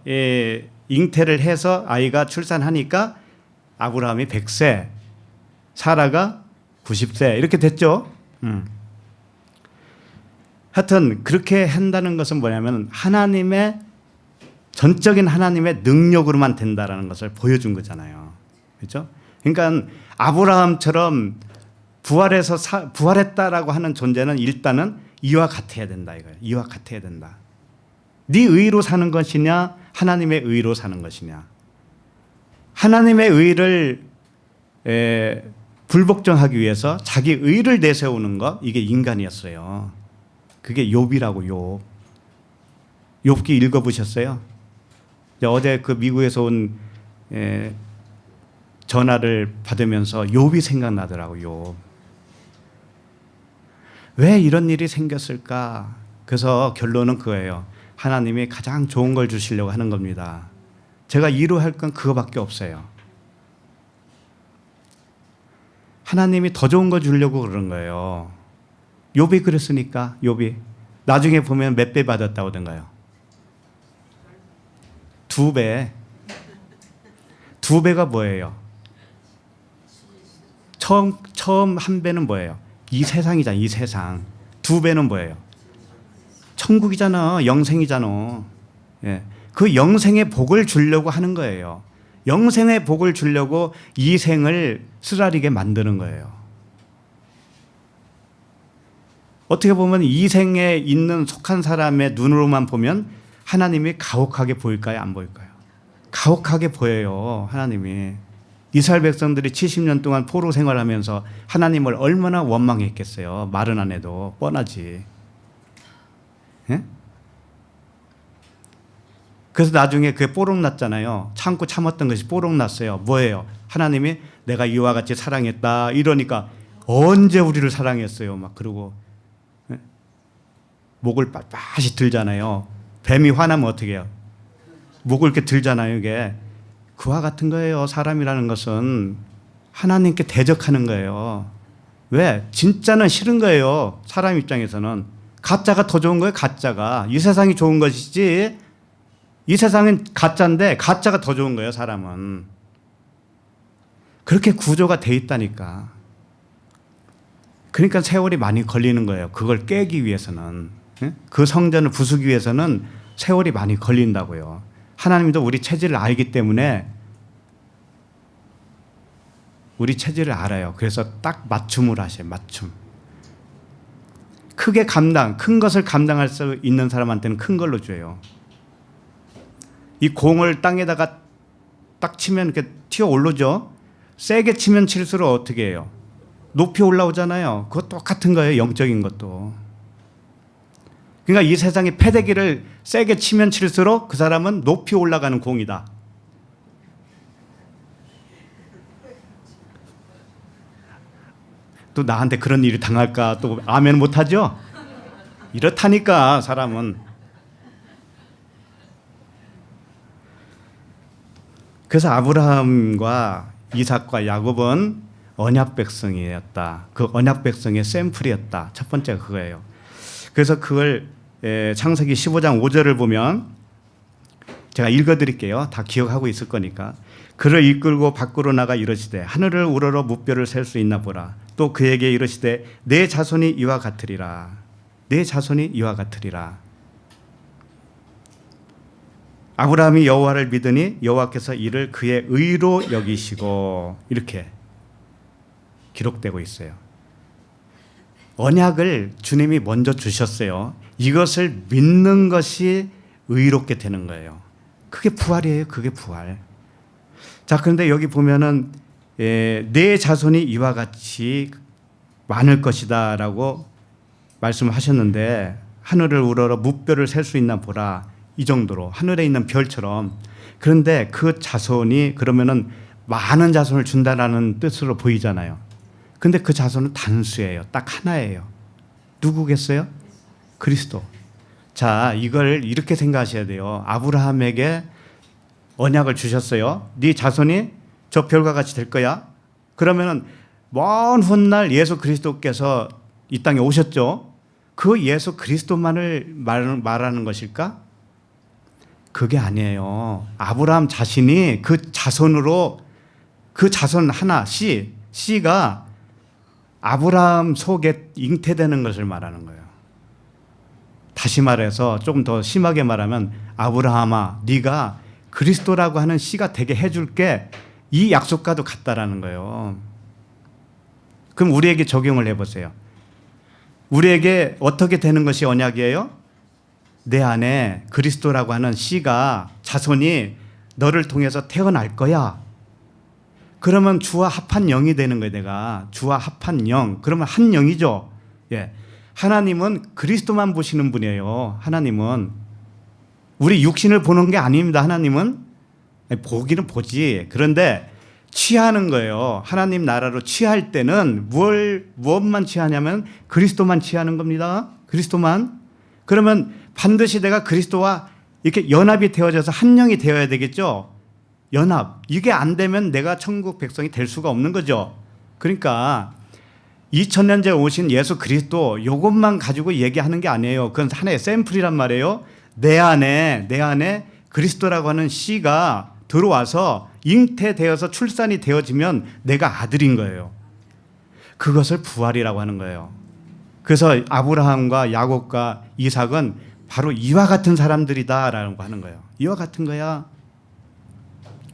잉태를 해서 아이가 출산하니까 아브라함이 100세, 사라가 90세 이렇게 됐죠. 하여튼 그렇게 한다는 것은 뭐냐면 전적인 하나님의 능력으로만 된다라는 것을 보여준 거잖아요. 그렇죠? 그러니까 아브라함처럼 부활했다라고 하는 존재는 일단은 이와 같아야 된다 이거예요. 이와 같아야 된다. 네 의로 사는 것이냐 하나님의 의로 사는 것이냐. 하나님의 의를 불복종하기 위해서 자기 의를 내세우는 것 이게 인간이었어요. 그게 욥이라고 욥. 욥기 읽어보셨어요? 어제 그 미국에서 온 전화를 받으면서 욥이 생각나더라고 욥. 왜 이런 일이 생겼을까? 그래서 결론은 그거예요. 하나님이 가장 좋은 걸 주시려고 하는 겁니다. 제가 이루할 건 그거밖에 없어요. 하나님이 더 좋은 거 주려고 그러는 거예요. 욥이 그랬으니까. 욥이 나중에 보면 몇 배 받았다고 하던가요? 2배. 2배가 뭐예요? 처음 한 배는 뭐예요? 이 세상이잖아. 이 세상. 2배는 뭐예요? 천국이잖아. 영생이잖아. 예. 그 영생의 복을 주려고 하는 거예요. 영생의 복을 주려고 이 생을 쓰라리게 만드는 거예요. 어떻게 보면 이 생에 있는 속한 사람의 눈으로만 보면 하나님이 가혹하게 보일까요? 안 보일까요? 가혹하게 보여요. 하나님이. 이스라엘 백성들이 70년 동안 포로 생활하면서 하나님을 얼마나 원망했겠어요. 말은 안 해도 뻔하지. 예? 그래서 나중에 그게 뽀록 났잖아요. 참고 참았던 것이 뽀록 났어요. 뭐예요? 하나님이 내가 이와 같이 사랑했다 이러니까 언제 우리를 사랑했어요. 막 그러고 예? 목을 빳빳이 들잖아요. 뱀이 화나면 어떻게 해요? 목을 이렇게 들잖아요. 이게 그와 같은 거예요. 사람이라는 것은 하나님께 대적하는 거예요. 왜? 진짜는 싫은 거예요. 사람 입장에서는. 가짜가 더 좋은 거예요. 가짜가. 이 세상이 좋은 것이지 이 세상은 가짜인데 가짜가 더 좋은 거예요. 사람은. 그렇게 구조가 돼 있다니까. 그러니까 세월이 많이 걸리는 거예요. 그걸 깨기 위해서는. 그 성전을 부수기 위해서는 세월이 많이 걸린다고요. 하나님도 우리 체질을 알기 때문에 우리 체질을 알아요. 그래서 딱 맞춤을 하셔요. 맞춤. 큰 것을 감당할 수 있는 사람한테는 큰 걸로 줘요. 이 공을 땅에다가 딱 치면 이렇게 튀어 오르죠. 세게 치면 칠수록 어떻게 해요? 높이 올라오잖아요. 그거 똑같은 거예요. 영적인 것도. 그러니까 이 세상에 패대기를 세게 치면 칠수록 그 사람은 높이 올라가는 공이다. 또 나한테 그런 일이 당할까 또 아멘 못하죠? 이렇다니까 사람은. 그래서 아브라함과 이삭과 야곱은 언약 백성이었다. 그 언약 백성의 샘플이었다. 첫 번째가 그거예요. 그래서 그걸 창세기 15장 5절을 보면 제가 읽어드릴게요. 다 기억하고 있을 거니까. 그를 이끌고 밖으로 나가 이르시되 하늘을 우러러 무뼈를 셀 수 있나 보라. 또 그에게 이르시되 내 자손이 이와 같으리라. 내 자손이 이와 같으리라. 아브라함이 여호와를 믿으니 여호와께서 이를 그의 의로 여기시고 이렇게 기록되고 있어요. 언약을 주님이 먼저 주셨어요. 이것을 믿는 것이 의롭게 되는 거예요. 그게 부활이에요. 그게 부활. 자, 그런데 여기 보면은 내 자손이 이와 같이 많을 것이다 라고 말씀을 하셨는데 하늘을 우러러 무뼈를 셀 수 있나 보라. 이 정도로 하늘에 있는 별처럼. 그런데 그 자손이 그러면은 많은 자손을 준다라는 뜻으로 보이잖아요. 근데 그 자손은 단수예요. 딱 하나예요. 누구겠어요? 그리스도. 자, 이걸 이렇게 생각하셔야 돼요. 아브라함에게 언약을 주셨어요. 네 자손이 저 별과 같이 될 거야. 그러면은 먼 훗날 예수 그리스도께서 이 땅에 오셨죠. 그 예수 그리스도만을 말하는 것일까? 그게 아니에요. 아브라함 자신이 그 자손으로 그 자손 하나 씨가 아브라함 속에 잉태되는 것을 말하는 거예요. 다시 말해서 조금 더 심하게 말하면 아브라함아 네가 그리스도라고 하는 씨가 되게 해줄게. 이 약속과도 같다라는 거예요. 그럼 우리에게 적용을 해보세요. 우리에게 어떻게 되는 것이 언약이에요? 내 안에 그리스도라고 하는 씨가 자손이 너를 통해서 태어날 거야. 그러면 주와 합한 영이 되는 거예요. 내가 주와 합한 영. 그러면 한 영이죠. 예. 하나님은 그리스도만 보시는 분이에요. 하나님은 우리 육신을 보는 게 아닙니다. 하나님은 보기는 보지. 그런데 취하는 거예요. 하나님 나라로 취할 때는 무엇만 취하냐면 그리스도만 취하는 겁니다. 그리스도만. 그러면 반드시 내가 그리스도와 이렇게 연합이 되어져서 한 영이 되어야 되겠죠. 연합. 이게 안 되면 내가 천국 백성이 될 수가 없는 거죠. 그러니까 2000년 전에 오신 예수 그리스도 이것만 가지고 얘기하는 게 아니에요. 그건 하나의 샘플이란 말이에요. 내 안에 그리스도라고 하는 씨가 들어와서 잉태되어서 출산이 되어지면 내가 아들인 거예요. 그것을 부활이라고 하는 거예요. 그래서 아브라함과 야곱과 이삭은 바로 이와 같은 사람들이다라고 하는 거예요. 이와 같은 거야.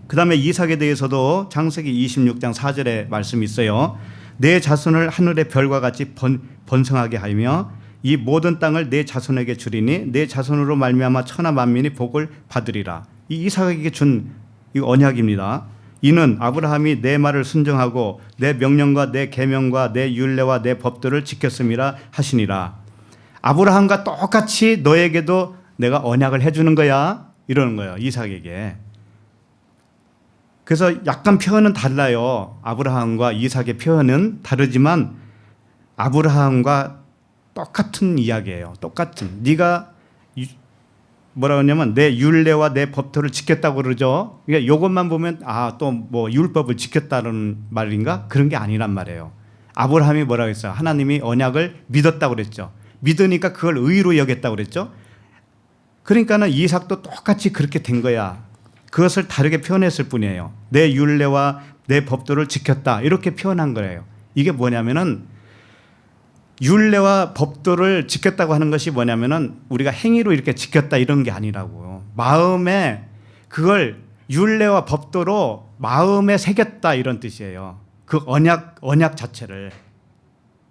그 다음에 이삭에 대해서도 창세기 26장 4절에 말씀이 있어요. 내 자손을 하늘의 별과 같이 번성하게 하며 이 모든 땅을 내 자손에게 주리니 내 자손으로 말미암아 천하 만민이 복을 받으리라. 이 이삭에게 준 이 언약입니다. 이는 아브라함이 내 말을 순종하고 내 명령과 내 계명과 내 율례와 내 법도를 지켰음이라 하시니라. 아브라함과 똑같이 너에게도 내가 언약을 해주는 거야. 이러는 거예요. 이삭에게. 그래서 약간 표현은 달라요. 아브라함과 이삭의 표현은 다르지만 아브라함과 똑같은 이야기예요. 똑같은. 네가 뭐라고 하냐면 내 율례와 내 법도를 지켰다고 그러죠. 그러니까 이것만 보면 또 뭐 율법을 지켰다는 말인가? 그런 게 아니란 말이에요. 아브라함이 뭐라고 했어요? 하나님이 언약을 믿었다고 그랬죠. 믿으니까 그걸 의로 여겼다고 그랬죠. 그러니까는 이삭도 똑같이 그렇게 된 거야. 그것을 다르게 표현했을 뿐이에요. 내 율례와 내 법도를 지켰다. 이렇게 표현한 거예요. 이게 뭐냐면은 율례와 법도를 지켰다고 하는 것이 뭐냐면은 우리가 행위로 이렇게 지켰다 이런 게 아니라고요. 마음에 그걸 율례와 법도로 마음에 새겼다 이런 뜻이에요. 그 언약 자체를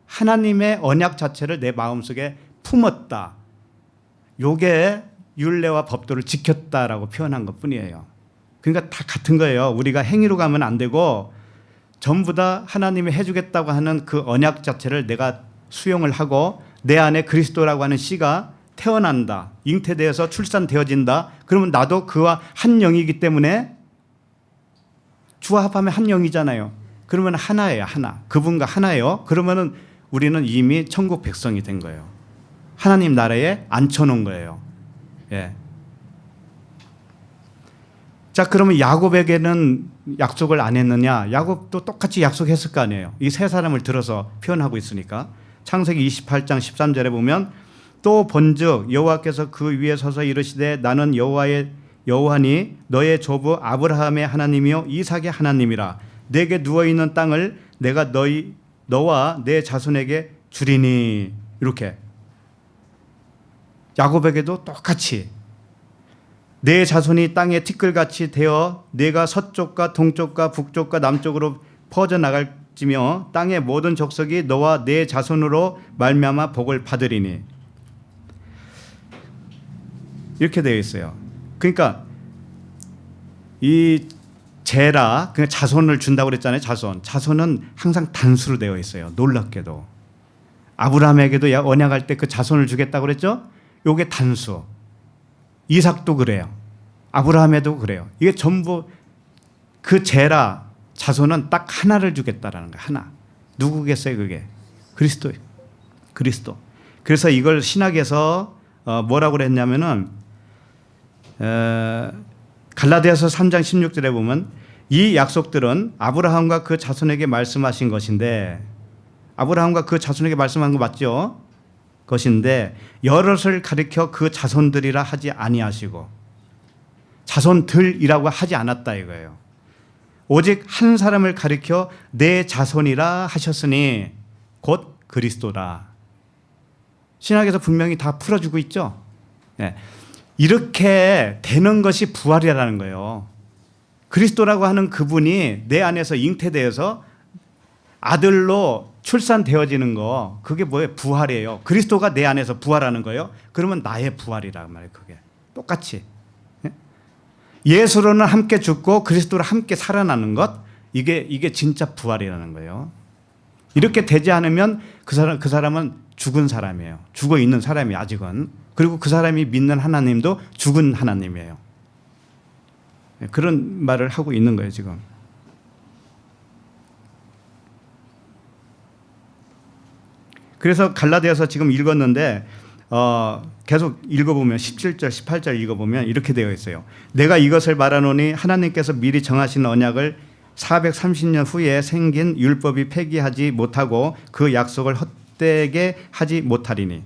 하나님의 언약 자체를 내 마음속에 품었다. 요게 율례와 법도를 지켰다라고 표현한 것뿐이에요. 그러니까 다 같은 거예요. 우리가 행위로 가면 안 되고 전부 다 하나님이 해주겠다고 하는 그 언약 자체를 내가 수용을 하고 내 안에 그리스도라고 하는 씨가 태어난다. 잉태되어서 출산되어진다. 그러면 나도 그와 한 영이기 때문에 주와 합하면 한 영이잖아요. 그러면 하나예요. 하나. 그분과 하나예요. 그러면은 우리는 이미 천국 백성이 된 거예요. 하나님 나라에 앉혀놓은 거예요. 예. 자, 그러면 야곱에게는 약속을 안 했느냐? 야곱도 똑같이 약속했을 거 아니에요. 이 세 사람을 들어서 표현하고 있으니까. 창세기 28장 13절에 보면 또 본즉 여호와께서 그 위에 서서 이르시되 나는 여호와니 너의 조부 아브라함의 하나님이요 이삭의 하나님이라. 내게 누워 있는 땅을 내가 너와 내 자손에게 주리니. 이렇게 야곱에게도 똑같이 내 자손이 땅에 티끌같이 되어 내가 서쪽과 동쪽과 북쪽과 남쪽으로 퍼져나갈지며 땅의 모든 족속이 너와 내 자손으로 말미암아 복을 받으리니. 이렇게 되어 있어요. 그러니까 이 제라, 그러니까 자손을 준다고 그랬잖아요. 자손은 항상 단수로 되어 있어요. 놀랍게도 아브라함에게도 언약할 때 그 자손을 주겠다고 그랬죠. 요게 단수. 이삭도 그래요. 아브라함에도 그래요. 이게 전부 그 제라 자손은 딱 하나를 주겠다라는 거예요. 하나. 누구겠어요 그게? 그리스도. 그래서 이걸 신학에서 뭐라고 그랬냐면은 갈라디아서 3장 16절에 보면 이 약속들은 아브라함과 그 자손에게 말씀하신 것인데, 아브라함과 그 자손에게 말씀한 거 맞죠? 것인데 여럿을 가리켜 그 자손들이라 하지 아니하시고 자손들이라고 하지 않았다 이거예요. 오직 한 사람을 가리켜 내 자손이라 하셨으니 곧 그리스도라. 신학에서 분명히 다 풀어주고 있죠. 네. 이렇게 되는 것이 부활이라는 거예요. 그리스도라고 하는 그분이 내 안에서 잉태되어서 아들로 출산되어지는 거, 그게 뭐예요? 부활이에요. 그리스도가 내 안에서 부활하는 거예요. 그러면 나의 부활이란 말이에요. 그게 똑같이 예수로는 함께 죽고 그리스도로 함께 살아나는 것, 이게 진짜 부활이라는 거예요. 이렇게 되지 않으면 그 사람은 죽은 사람이에요. 죽어 있는 사람이 아직은. 그리고 그 사람이 믿는 하나님도 죽은 하나님이에요. 그런 말을 하고 있는 거예요, 지금. 그래서 갈라디아서 지금 읽었는데 계속 읽어보면 17절, 18절 읽어보면 이렇게 되어 있어요. 내가 이것을 말하노니 하나님께서 미리 정하신 언약을 430년 후에 생긴 율법이 폐기하지 못하고 그 약속을 헛되게 하지 못하리니.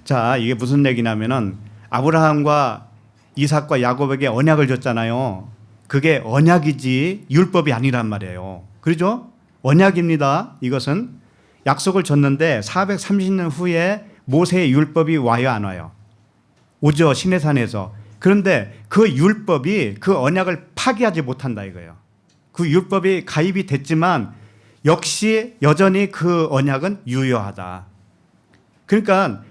자, 이게 무슨 얘기냐면은 아브라함과 이삭과 야곱에게 언약을 줬잖아요. 그게 언약이지 율법이 아니란 말이에요. 그렇죠? 언약입니다. 이것은 약속을 줬는데 430년 후에 모세의 율법이 와요, 안 와요? 오죠, 시내산에서. 그런데 그 율법이 그 언약을 파기하지 못한다 이거예요. 그 율법이 가입이 됐지만 역시 여전히 그 언약은 유효하다. 그러니까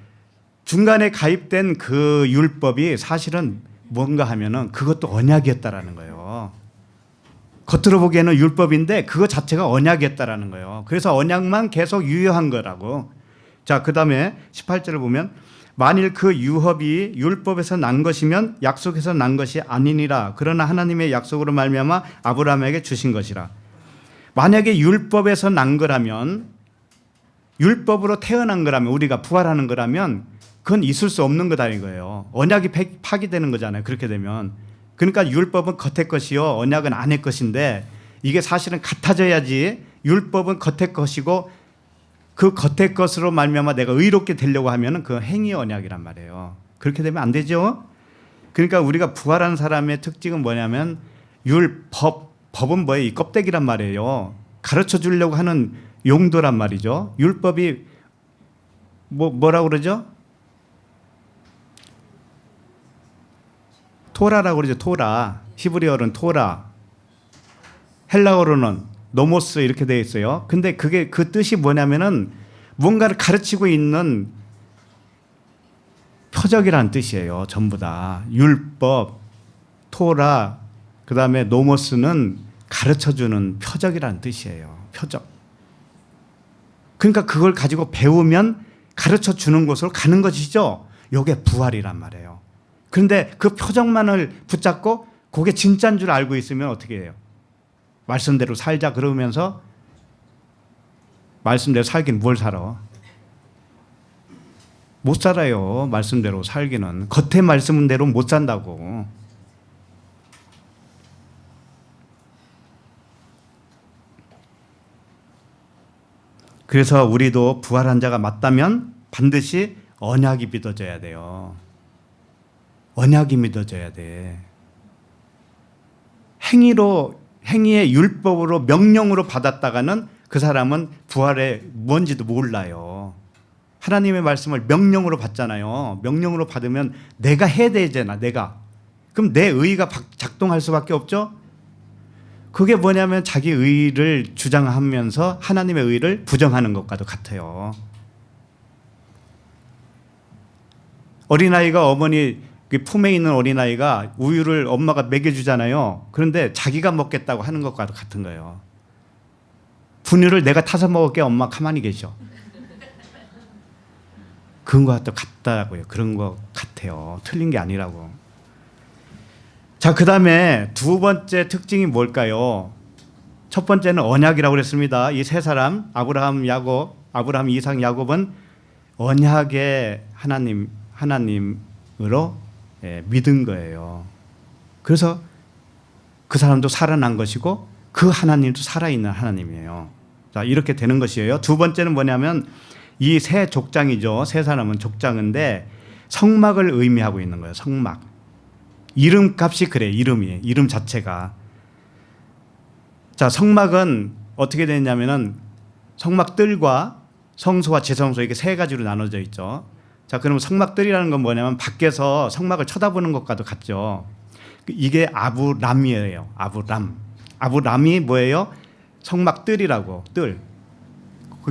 중간에 가입된 그 율법이 사실은 뭔가 하면은 그것도 언약이었다라는 거예요. 겉으로 보기에는 율법인데 그거 자체가 언약이었다라는 거예요. 그래서 언약만 계속 유효한 거라고. 자, 그 다음에 18절을 보면 만일 그 유업이 율법에서 난 것이면 약속에서 난 것이 아니니라. 그러나 하나님의 약속으로 말미암아 아브라함에게 주신 것이라. 만약에 율법에서 난 거라면, 율법으로 태어난 거라면, 우리가 부활하는 거라면 그건 있을 수 없는 거다 이거예요. 언약이 파기되는 거잖아요. 그렇게 되면. 그러니까 율법은 겉의 것이요 언약은 안의 것인데 이게 사실은 같아져야지. 율법은 겉의 것이고 그 겉의 것으로 말미암아 내가 의롭게 되려고 하면은 그 행위 언약이란 말이에요. 그렇게 되면 안 되죠. 그러니까 우리가 부활한 사람의 특징은 뭐냐면 법은 뭐예요? 이 껍데기란 말이에요. 가르쳐 주려고 하는 용도란 말이죠. 율법이 뭐라고 그러죠? 토라라고 그러죠. 토라. 히브리어로는 토라. 헬라어로는 노모스 이렇게 되어 있어요. 근데 그게 그 뜻이 뭐냐면은 뭔가를 가르치고 있는 표적이라는 뜻이에요. 전부 다. 율법, 토라, 그 다음에 노모스는 가르쳐주는 표적이라는 뜻이에요. 표적. 그러니까 그걸 가지고 배우면 가르쳐주는 곳으로 가는 것이죠. 이게 부활이란 말이에요. 그런데 그 표적만을 붙잡고 그게 진짜인 줄 알고 있으면 어떻게 해요? 말씀대로 살자 그러면서 말씀대로 살긴 뭘 살아? 못 살아요. 말씀대로 살기는. 겉의 말씀대로 못 산다고. 그래서 우리도 부활한 자가 맞다면 반드시 언약이 믿어져야 돼요. 언약이 믿어져야 돼. 행위의 율법으로 명령으로 받았다가는 그 사람은 부활에 뭔지도 몰라요. 하나님의 말씀을 명령으로 받잖아요. 명령으로 받으면 내가 해야 되잖아. 내가. 그럼 내 의의가 작동할 수밖에 없죠. 그게 뭐냐면 자기 의의를 주장하면서 하나님의 의의를 부정하는 것과도 같아요. 어린아이가 어머니 품에 있는 어린아이가 우유를 엄마가 먹여주잖아요. 그런데 자기가 먹겠다고 하는 것과도 같은 거예요. 분유를 내가 타서 먹을게. 엄마 가만히 계셔. 그런 것과 같다고요. 그런 것 같아요. 틀린 게 아니라고. 자, 그 다음에 두 번째 특징이 뭘까요? 첫 번째는 언약이라고 그랬습니다. 이 세 사람 아브라함, 이삭, 야곱은 언약의 하나님으로 믿은 거예요. 그래서 그 사람도 살아난 것이고 그 하나님도 살아있는 하나님이에요. 자, 이렇게 되는 것이에요. 두 번째는 뭐냐면 이 세 족장이죠. 세 사람은 족장인데 성막을 의미하고 있는 거예요. 성막. 이름값이 그래. 이름 자체가. 자, 성막은 어떻게 되냐면은 성막들과 성소와 지성소 이게 세 가지로 나눠져 있죠. 자, 그러면 성막들이라는 건 뭐냐면 밖에서 성막을 쳐다보는 것과도 같죠. 이게 아브람이에요. 아브람이 뭐예요? 성막들이라고. 뜰.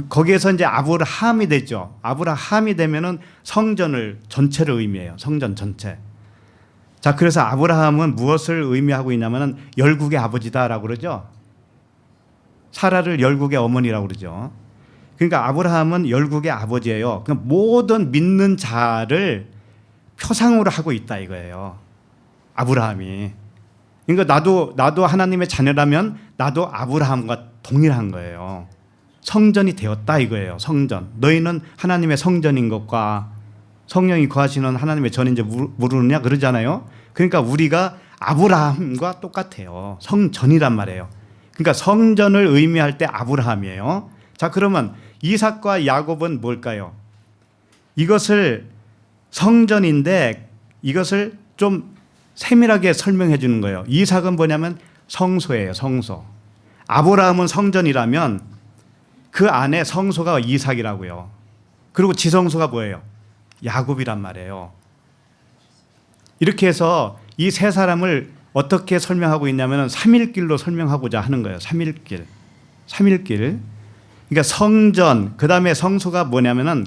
거기에서 이제 아브라함이 됐죠. 아브라함이 되면은 성전을 전체를 의미해요. 성전 전체. 자, 그래서 아브라함은 무엇을 의미하고 있냐면은 열국의 아버지다라고 그러죠. 사라를 열국의 어머니라고 그러죠. 그러니까 아브라함은 열국의 아버지예요. 그러니까 모든 믿는 자를 표상으로 하고 있다 이거예요. 아브라함이. 그러니까 나도 하나님의 자녀라면 나도 아브라함과 동일한 거예요. 성전이 되었다 이거예요. 성전. 너희는 하나님의 성전인 것과 성령이 거하시는 하나님의 전인지 모르느냐 그러잖아요. 그러니까 우리가 아브라함과 똑같아요. 성전이란 말이에요. 그러니까 성전을 의미할 때 아브라함이에요. 자, 그러면 이삭과 야곱은 뭘까요? 이것을 성전인데 이것을 좀 세밀하게 설명해 주는 거예요. 이삭은 뭐냐면 성소예요. 성소. 아브라함은 성전이라면 그 안에 성소가 이삭이라고요. 그리고 지성소가 뭐예요? 야곱이란 말이에요. 이렇게 해서 이 세 사람을 어떻게 설명하고 있냐면 삼일길로 설명하고자 하는 거예요. 삼일길. 그러니까 성전, 그 다음에 성소가 뭐냐면은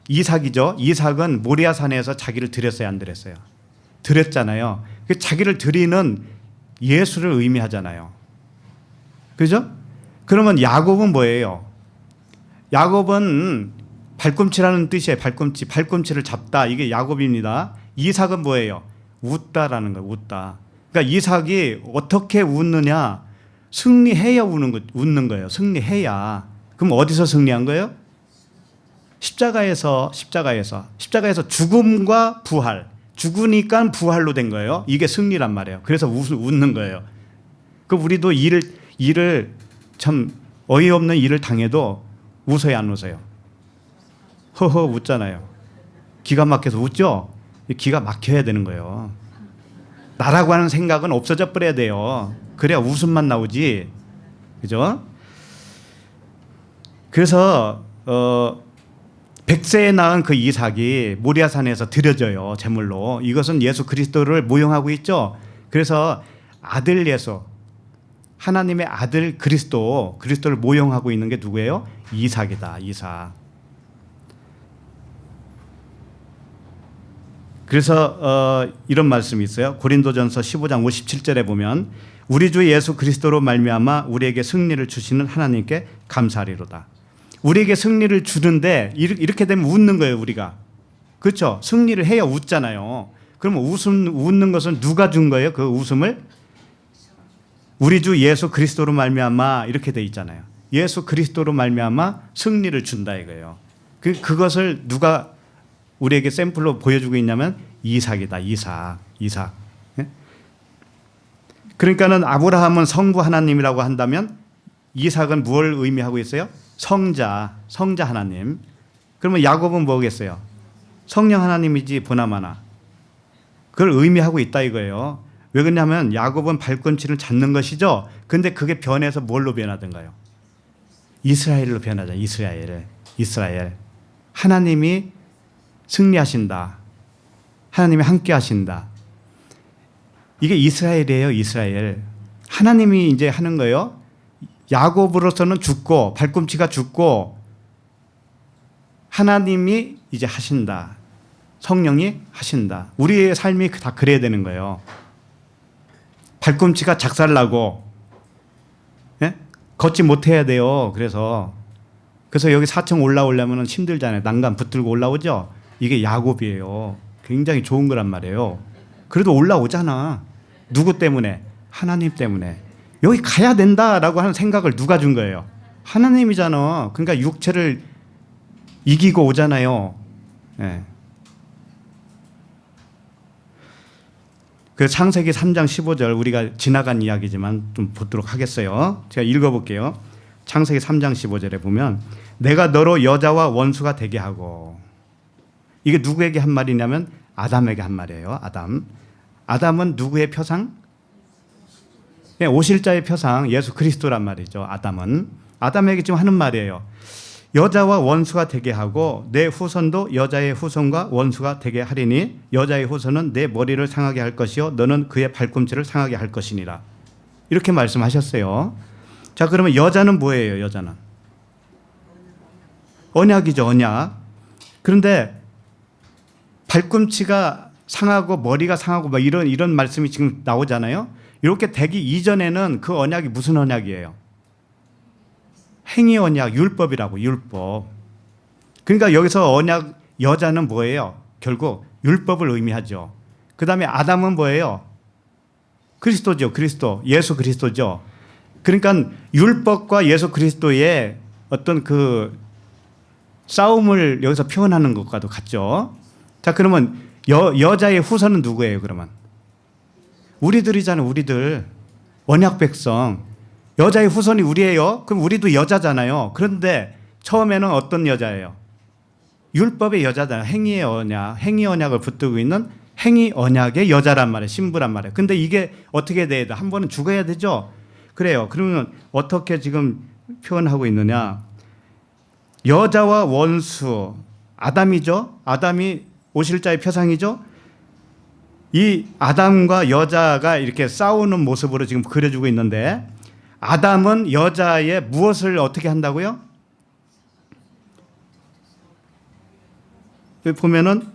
이삭이죠. 이삭은 모리아산에서 자기를 드렸어요, 안 드렸어요? 드렸잖아요. 자기를 드리는 예수를 의미하잖아요. 그죠? 그러면 야곱은 뭐예요? 야곱은 발꿈치라는 뜻이에요. 발꿈치를 잡다. 이게 야곱입니다. 이삭은 뭐예요? 웃다라는 거예요. 웃다. 그러니까 이삭이 어떻게 웃느냐? 승리해야 웃는 거예요. 승리해야. 그럼 어디서 승리한 거예요? 십자가에서 죽음과 부활. 죽으니까 부활로 된 거예요. 이게 승리란 말이에요. 그래서 웃는 거예요. 그 우리도 일을 참 어이없는 일을 당해도 웃어요, 안 웃어요? 허허 웃잖아요. 기가 막혀서 웃죠? 기가 막혀야 되는 거예요. 나라고 하는 생각은 없어져 버려야 돼요. 그래야 웃음만 나오지. 그죠? 그래서 100세에 낳은 그 이삭이 모리아산에서 드려져요. 제물로. 이것은 예수 그리스도를 모형하고 있죠. 그래서 아들 예수, 하나님의 아들 그리스도를 모형하고 있는 게 누구예요? 이삭이다. 이삭. 그래서 이런 말씀이 있어요. 고린도전서 15장 57절에 보면 우리 주 예수 그리스도로 말미암아 우리에게 승리를 주시는 하나님께 감사하리로다. 우리에게 승리를 주는데 이렇게 되면 웃는 거예요, 우리가. 그렇죠? 승리를 해야 웃잖아요. 그러면 웃는 것은 누가 준 거예요? 그 웃음을? 우리 주 예수 그리스도로 말미암아 이렇게 돼 있잖아요. 예수 그리스도로 말미암아 승리를 준다 이거예요. 그것을 누가 우리에게 샘플로 보여주고 있냐면 이삭이다. 이삭. 예? 그러니까는 아브라함은 성부 하나님이라고 한다면 이삭은 무엇을 의미하고 있어요? 성자 하나님. 그러면 야곱은 뭐겠어요? 성령 하나님이지 보나마나. 그걸 의미하고 있다 이거예요. 왜 그러냐면 야곱은 발꿈치를 잡는 것이죠. 근데 그게 변해서 뭘로 변하던가요? 이스라엘로 변하죠. 이스라엘. 하나님이 승리하신다. 하나님이 함께 하신다. 이게 이스라엘이에요. 이스라엘. 하나님이 이제 하는 거예요. 야곱으로서는 죽고 발꿈치가 죽고 하나님이 이제 하신다. 성령이 하신다. 우리의 삶이 다 그래야 되는 거예요. 발꿈치가 작살나고 예? 걷지 못해야 돼요. 그래서 여기 4층 올라오려면 힘들잖아요. 난간 붙들고 올라오죠. 이게 야곱이에요. 굉장히 좋은 거란 말이에요. 그래도 올라오잖아. 누구 때문에? 하나님 때문에. 여기 가야 된다라고 하는 생각을 누가 준 거예요? 하나님이잖아. 그러니까 육체를 이기고 오잖아요. 예. 그 창세기 3장 15절 우리가 지나간 이야기지만 좀 보도록 하겠어요. 제가 읽어볼게요. 창세기 3장 15절에 보면 내가 너로 여자와 원수가 되게 하고 이게 누구에게 한 말이냐면 아담에게 한 말이에요. 아담은 누구의 표상? 오실자의 표상 예수 그리스도란 말이죠. 아담에게 지금 하는 말이에요. 여자와 원수가 되게 하고 내 후손도 여자의 후손과 원수가 되게 하리니 여자의 후손은 내 머리를 상하게 할 것이요 너는 그의 발꿈치를 상하게 할 것이니라. 이렇게 말씀하셨어요. 자, 그러면 여자는 뭐예요? 여자는 언약이죠. 언약. 그런데 발꿈치가 상하고 머리가 상하고 막 이런 말씀이 지금 나오잖아요. 이렇게 되기 이전에는 그 언약이 무슨 언약이에요? 행위 언약, 율법이라고, 율법. 그러니까 여기서 언약, 여자는 뭐예요? 결국 율법을 의미하죠. 그 다음에 아담은 뭐예요? 그리스도죠. 그리스도. 예수 그리스도죠. 그러니까 율법과 예수 그리스도의 어떤 그 싸움을 여기서 표현하는 것과도 같죠. 자, 그러면 여자의 후손은 누구예요, 그러면? 우리들이잖아요, 우리들. 언약 백성. 여자의 후손이 우리예요? 그럼 우리도 여자잖아요. 그런데 처음에는 어떤 여자예요? 율법의 여자잖아요. 행위의 언약. 행위 언약을 붙들고 있는 행위 언약의 여자란 말이에요. 신부란 말이에요. 근데 이게 어떻게 돼야 돼? 한 번은 죽어야 되죠? 그래요. 그러면 어떻게 지금 표현하고 있느냐? 여자와 원수, 아담이죠? 아담이 오실자의 표상이죠? 이 아담과 여자가 이렇게 싸우는 모습으로 지금 그려주고 있는데, 아담은 여자의 무엇을 어떻게 한다고요? 여기 보면은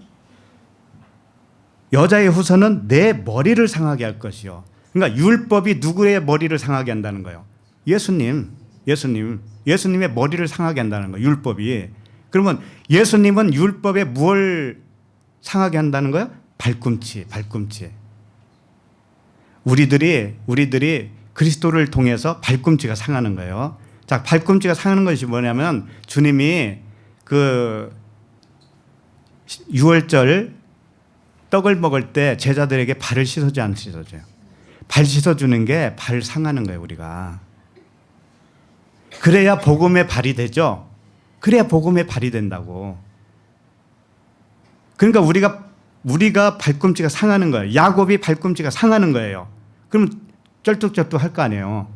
여자의 후손은 내 머리를 상하게 할 것이요. 그러니까 율법이 누구의 머리를 상하게 한다는 거예요? 예수님의 머리를 상하게 한다는 거예요. 율법이. 그러면 예수님은 율법에 뭘 상하게 한다는 거예요? 발꿈치. 우리들이 그리스도를 통해서 발꿈치가 상하는 거예요. 자, 발꿈치가 상하는 것이 뭐냐면 주님이 그 6월절 떡을 먹을 때 제자들에게 발을 씻어줘요, 안 씻어줘요? 발 씻어주는 게 발 상하는 거예요, 우리가. 그래야 복음의 발이 되죠. 그래야 복음의 발이 된다고. 그러니까 우리가 발꿈치가 상하는 거예요. 야곱이 발꿈치가 상하는 거예요. 그럼 쩔뚝쩔뚝 할 거 아니에요.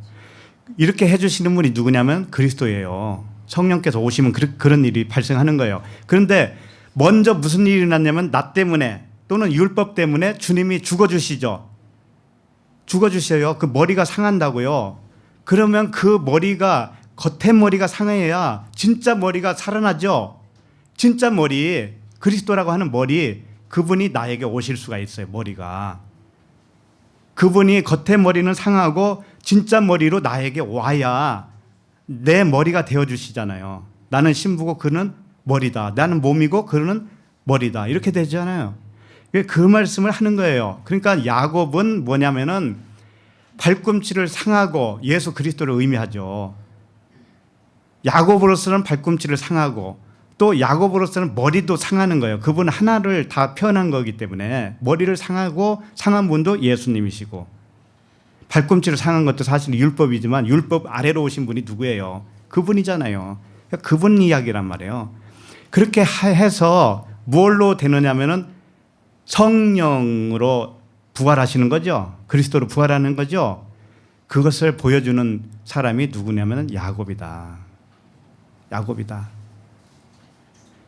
이렇게 해주시는 분이 누구냐면 그리스도예요. 성령께서 오시면 그런 일이 발생하는 거예요. 그런데 먼저 무슨 일이 났냐면 나 때문에 또는 율법 때문에 주님이 죽어주시죠. 죽어주셔요. 그 머리가 상한다고요. 그러면 그 머리가, 겉에 머리가 상해야 진짜 머리가 살아나죠. 진짜 머리, 그리스도라고 하는 머리, 그분이 나에게 오실 수가 있어요. 머리가. 그분이 겉에 머리는 상하고 진짜 머리로 나에게 와야 내 머리가 되어주시잖아요. 나는 신부고 그는 머리다. 나는 몸이고 그는 머리다. 이렇게 되잖아요. 그 말씀을 하는 거예요. 그러니까 야곱은 뭐냐면은 발꿈치를 상하고 예수 그리스도를 의미하죠. 야곱으로서는 발꿈치를 상하고 또 야곱으로서는 머리도 상하는 거예요. 그분 하나를 다 표현한 거기 때문에 머리를 상하고 상한 분도 예수님이시고, 발꿈치를 상한 것도 사실 율법이지만 율법 아래로 오신 분이 누구예요? 그분이잖아요. 그러니까 그분 이야기란 말이에요. 그렇게 해서 뭘로 되느냐면은 성령으로 부활하시는 거죠. 그리스도로 부활하는 거죠. 그것을 보여주는 사람이 누구냐면 야곱이다.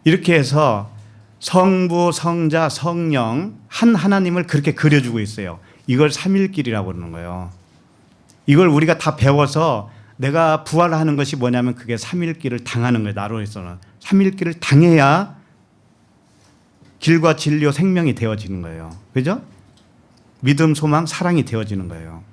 이렇게 해서 성부, 성자, 성령 한 하나님을 그렇게 그려주고 있어요. 이걸 삼일길이라고 그러는 거예요. 이걸 우리가 다 배워서 내가 부활하는 것이 뭐냐면 그게 삼일길을 당하는 거예요. 나로 해서는 삼일길을 당해야 길과 진리와 생명이 되어지는 거예요. 그죠? 믿음, 소망, 사랑이 되어지는 거예요.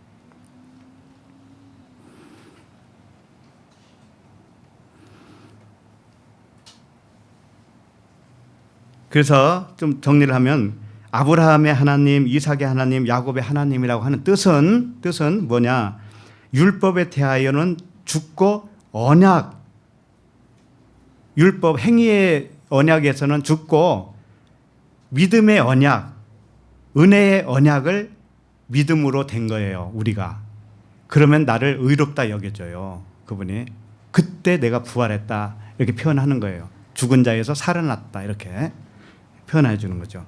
그래서 좀 정리를 하면 아브라함의 하나님, 이삭의 하나님, 야곱의 하나님이라고 하는 뜻은 뭐냐? 율법에 대하여는 죽고 언약, 율법 행위의 언약에서는 죽고 믿음의 언약, 은혜의 언약을 믿음으로 된 거예요, 우리가. 그러면 나를 의롭다 여겨줘요, 그분이. 그때 내가 부활했다 이렇게 표현하는 거예요. 죽은 자에서 살아났다 이렇게 표현해 주는 거죠.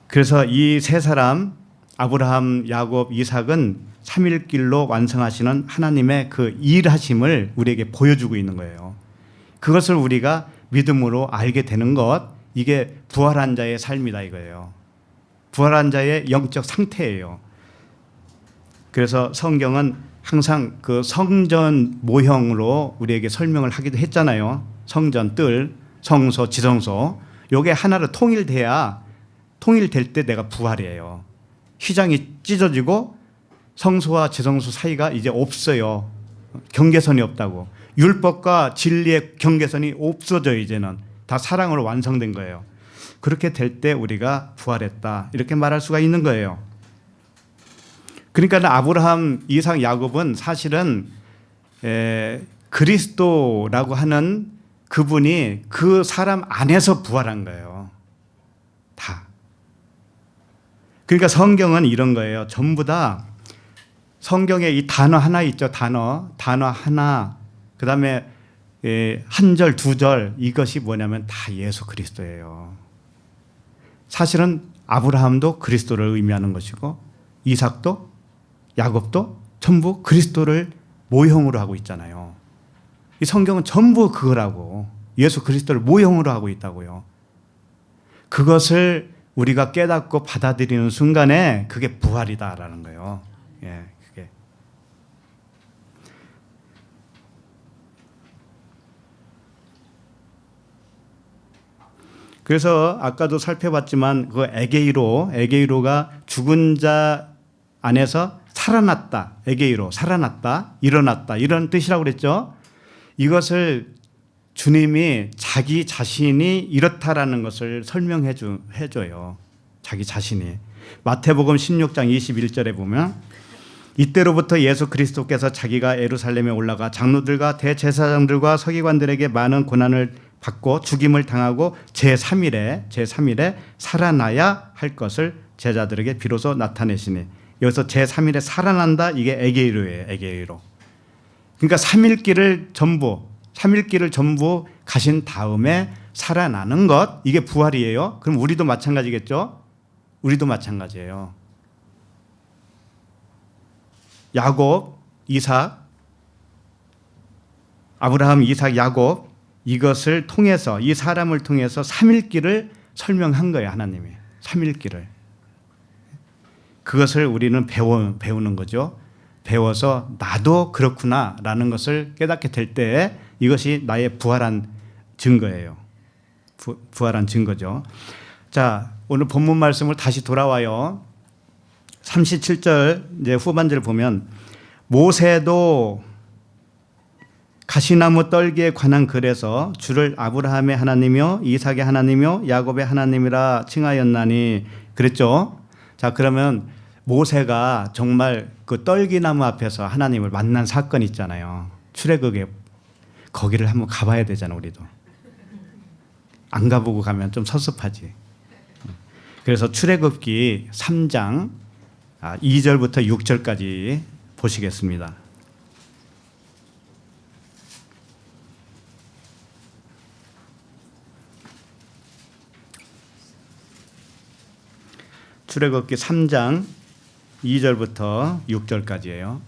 그래서 이 세 사람 아브라함, 야곱, 이삭은 삼일길로 완성하시는 하나님의 그 일하심을 우리에게 보여주고 있는 거예요. 그것을 우리가 믿음으로 알게 되는 것, 이게 부활한 자의 삶이다 이거예요. 부활한 자의 영적 상태예요. 그래서 성경은 항상 그 성전 모형으로 우리에게 설명을 하기도 했잖아요. 성전, 뜰, 성소, 지성소. 요게 하나로 통일될 때 내가 부활이에요. 휘장이 찢어지고 성소와 지성소 사이가 이제 없어요. 경계선이 없다고. 율법과 진리의 경계선이 없어져 이제는 다 사랑으로 완성된 거예요. 그렇게 될 때 우리가 부활했다 이렇게 말할 수가 있는 거예요. 그러니까 아브라함, 이삭, 야곱은 사실은 그리스도라고 하는 그분이 그 사람 안에서 부활한 거예요. 다. 그러니까 성경은 이런 거예요. 전부 다 성경에 이 단어 하나 있죠. 단어 하나. 그다음에 한 절, 두 절 이것이 뭐냐면 다 예수 그리스도예요. 사실은 아브라함도 그리스도를 의미하는 것이고 이삭도 야곱도 전부 그리스도를 모형으로 하고 있잖아요. 이 성경은 전부 그거라고 예수 그리스도를 모형으로 하고 있다고요. 그것을 우리가 깨닫고 받아들이는 순간에 그게 부활이다라는 거예요. 예, 그게. 그래서 아까도 살펴봤지만 그 에게이로가 죽은 자 안에서 살아났다. 에게이로 살아났다. 일어났다. 이런 뜻이라고 그랬죠. 이것을 주님이 자기 자신이 이렇다라는 것을 설명해 줘요. 자기 자신이. 마태복음 16장 21절에 보면 이때로부터 예수 그리스도께서 자기가 예루살렘에 올라가 장로들과 대제사장들과 서기관들에게 많은 고난을 받고 죽임을 당하고 제3일에 살아나야 할 것을 제자들에게 비로소 나타내시니 여기서 제3일에 살아난다 이게 에게이로예요. 에게이로. 그러니까 3일 길을 전부 가신 다음에 살아나는 것 이게 부활이에요. 그럼 우리도 마찬가지겠죠? 우리도 마찬가지예요. 야곱, 이삭, 아브라함, 이삭, 야곱 이것을 통해서 이 사람을 통해서 3일 길을 설명한 거예요. 하나님이 3일 길을. 그것을 우리는 배우는 거죠. 배워서 나도 그렇구나라는 것을 깨닫게 될 때 이것이 나의 부활한 증거예요. 부활한 증거죠. 자, 오늘 본문 말씀을 다시 돌아와요. 37절 이제 후반절을 보면 모세도 가시나무 떨기에 관한 글에서 주를 아브라함의 하나님이요 이삭의 하나님이요 야곱의 하나님이라 칭하였나니 그랬죠. 자, 그러면 모세가 정말 그 떨기나무 앞에서 하나님을 만난 사건 있잖아요. 출애굽에 거기를 한번 가봐야 되잖아. 우리도 안 가보고 가면 좀 섭섭하지. 그래서 출애굽기 3장 2절부터 6절까지 보시겠습니다. 출애굽기 3장 2절부터 6절까지예요.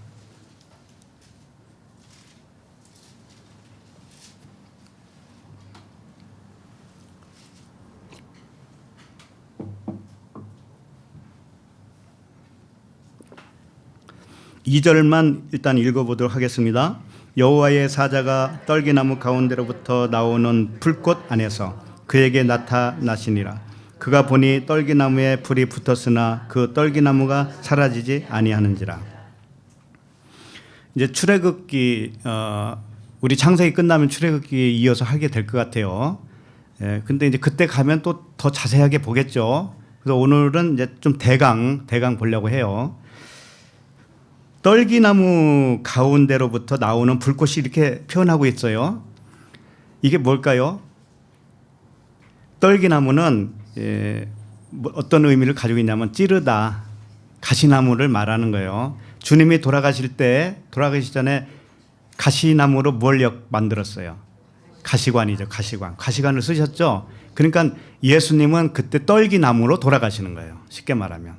이 절만 일단 읽어보도록 하겠습니다. 여호와의 사자가 떨기나무 가운데로부터 나오는 불꽃 안에서 그에게 나타나시니라. 그가 보니 떨기나무에 불이 붙었으나 그 떨기나무가 사라지지 아니하는지라. 이제 출애굽기 우리 창세기 끝나면 출애굽기 이어서 하게 될 것 같아요. 근데 이제 그때 가면 또 더 자세하게 보겠죠. 그래서 오늘은 이제 좀 대강 보려고 해요. 떨기나무 가운데로부터 나오는 불꽃이 이렇게 표현하고 있어요. 이게 뭘까요? 떨기나무는 어떤 의미를 가지고 있냐면 찌르다, 가시나무를 말하는 거예요. 주님이 돌아가시기 전에 가시나무로 뭘 만들었어요? 가시관이죠. 가시관을 쓰셨죠. 그러니까 예수님은 그때 떨기나무로 돌아가시는 거예요. 쉽게 말하면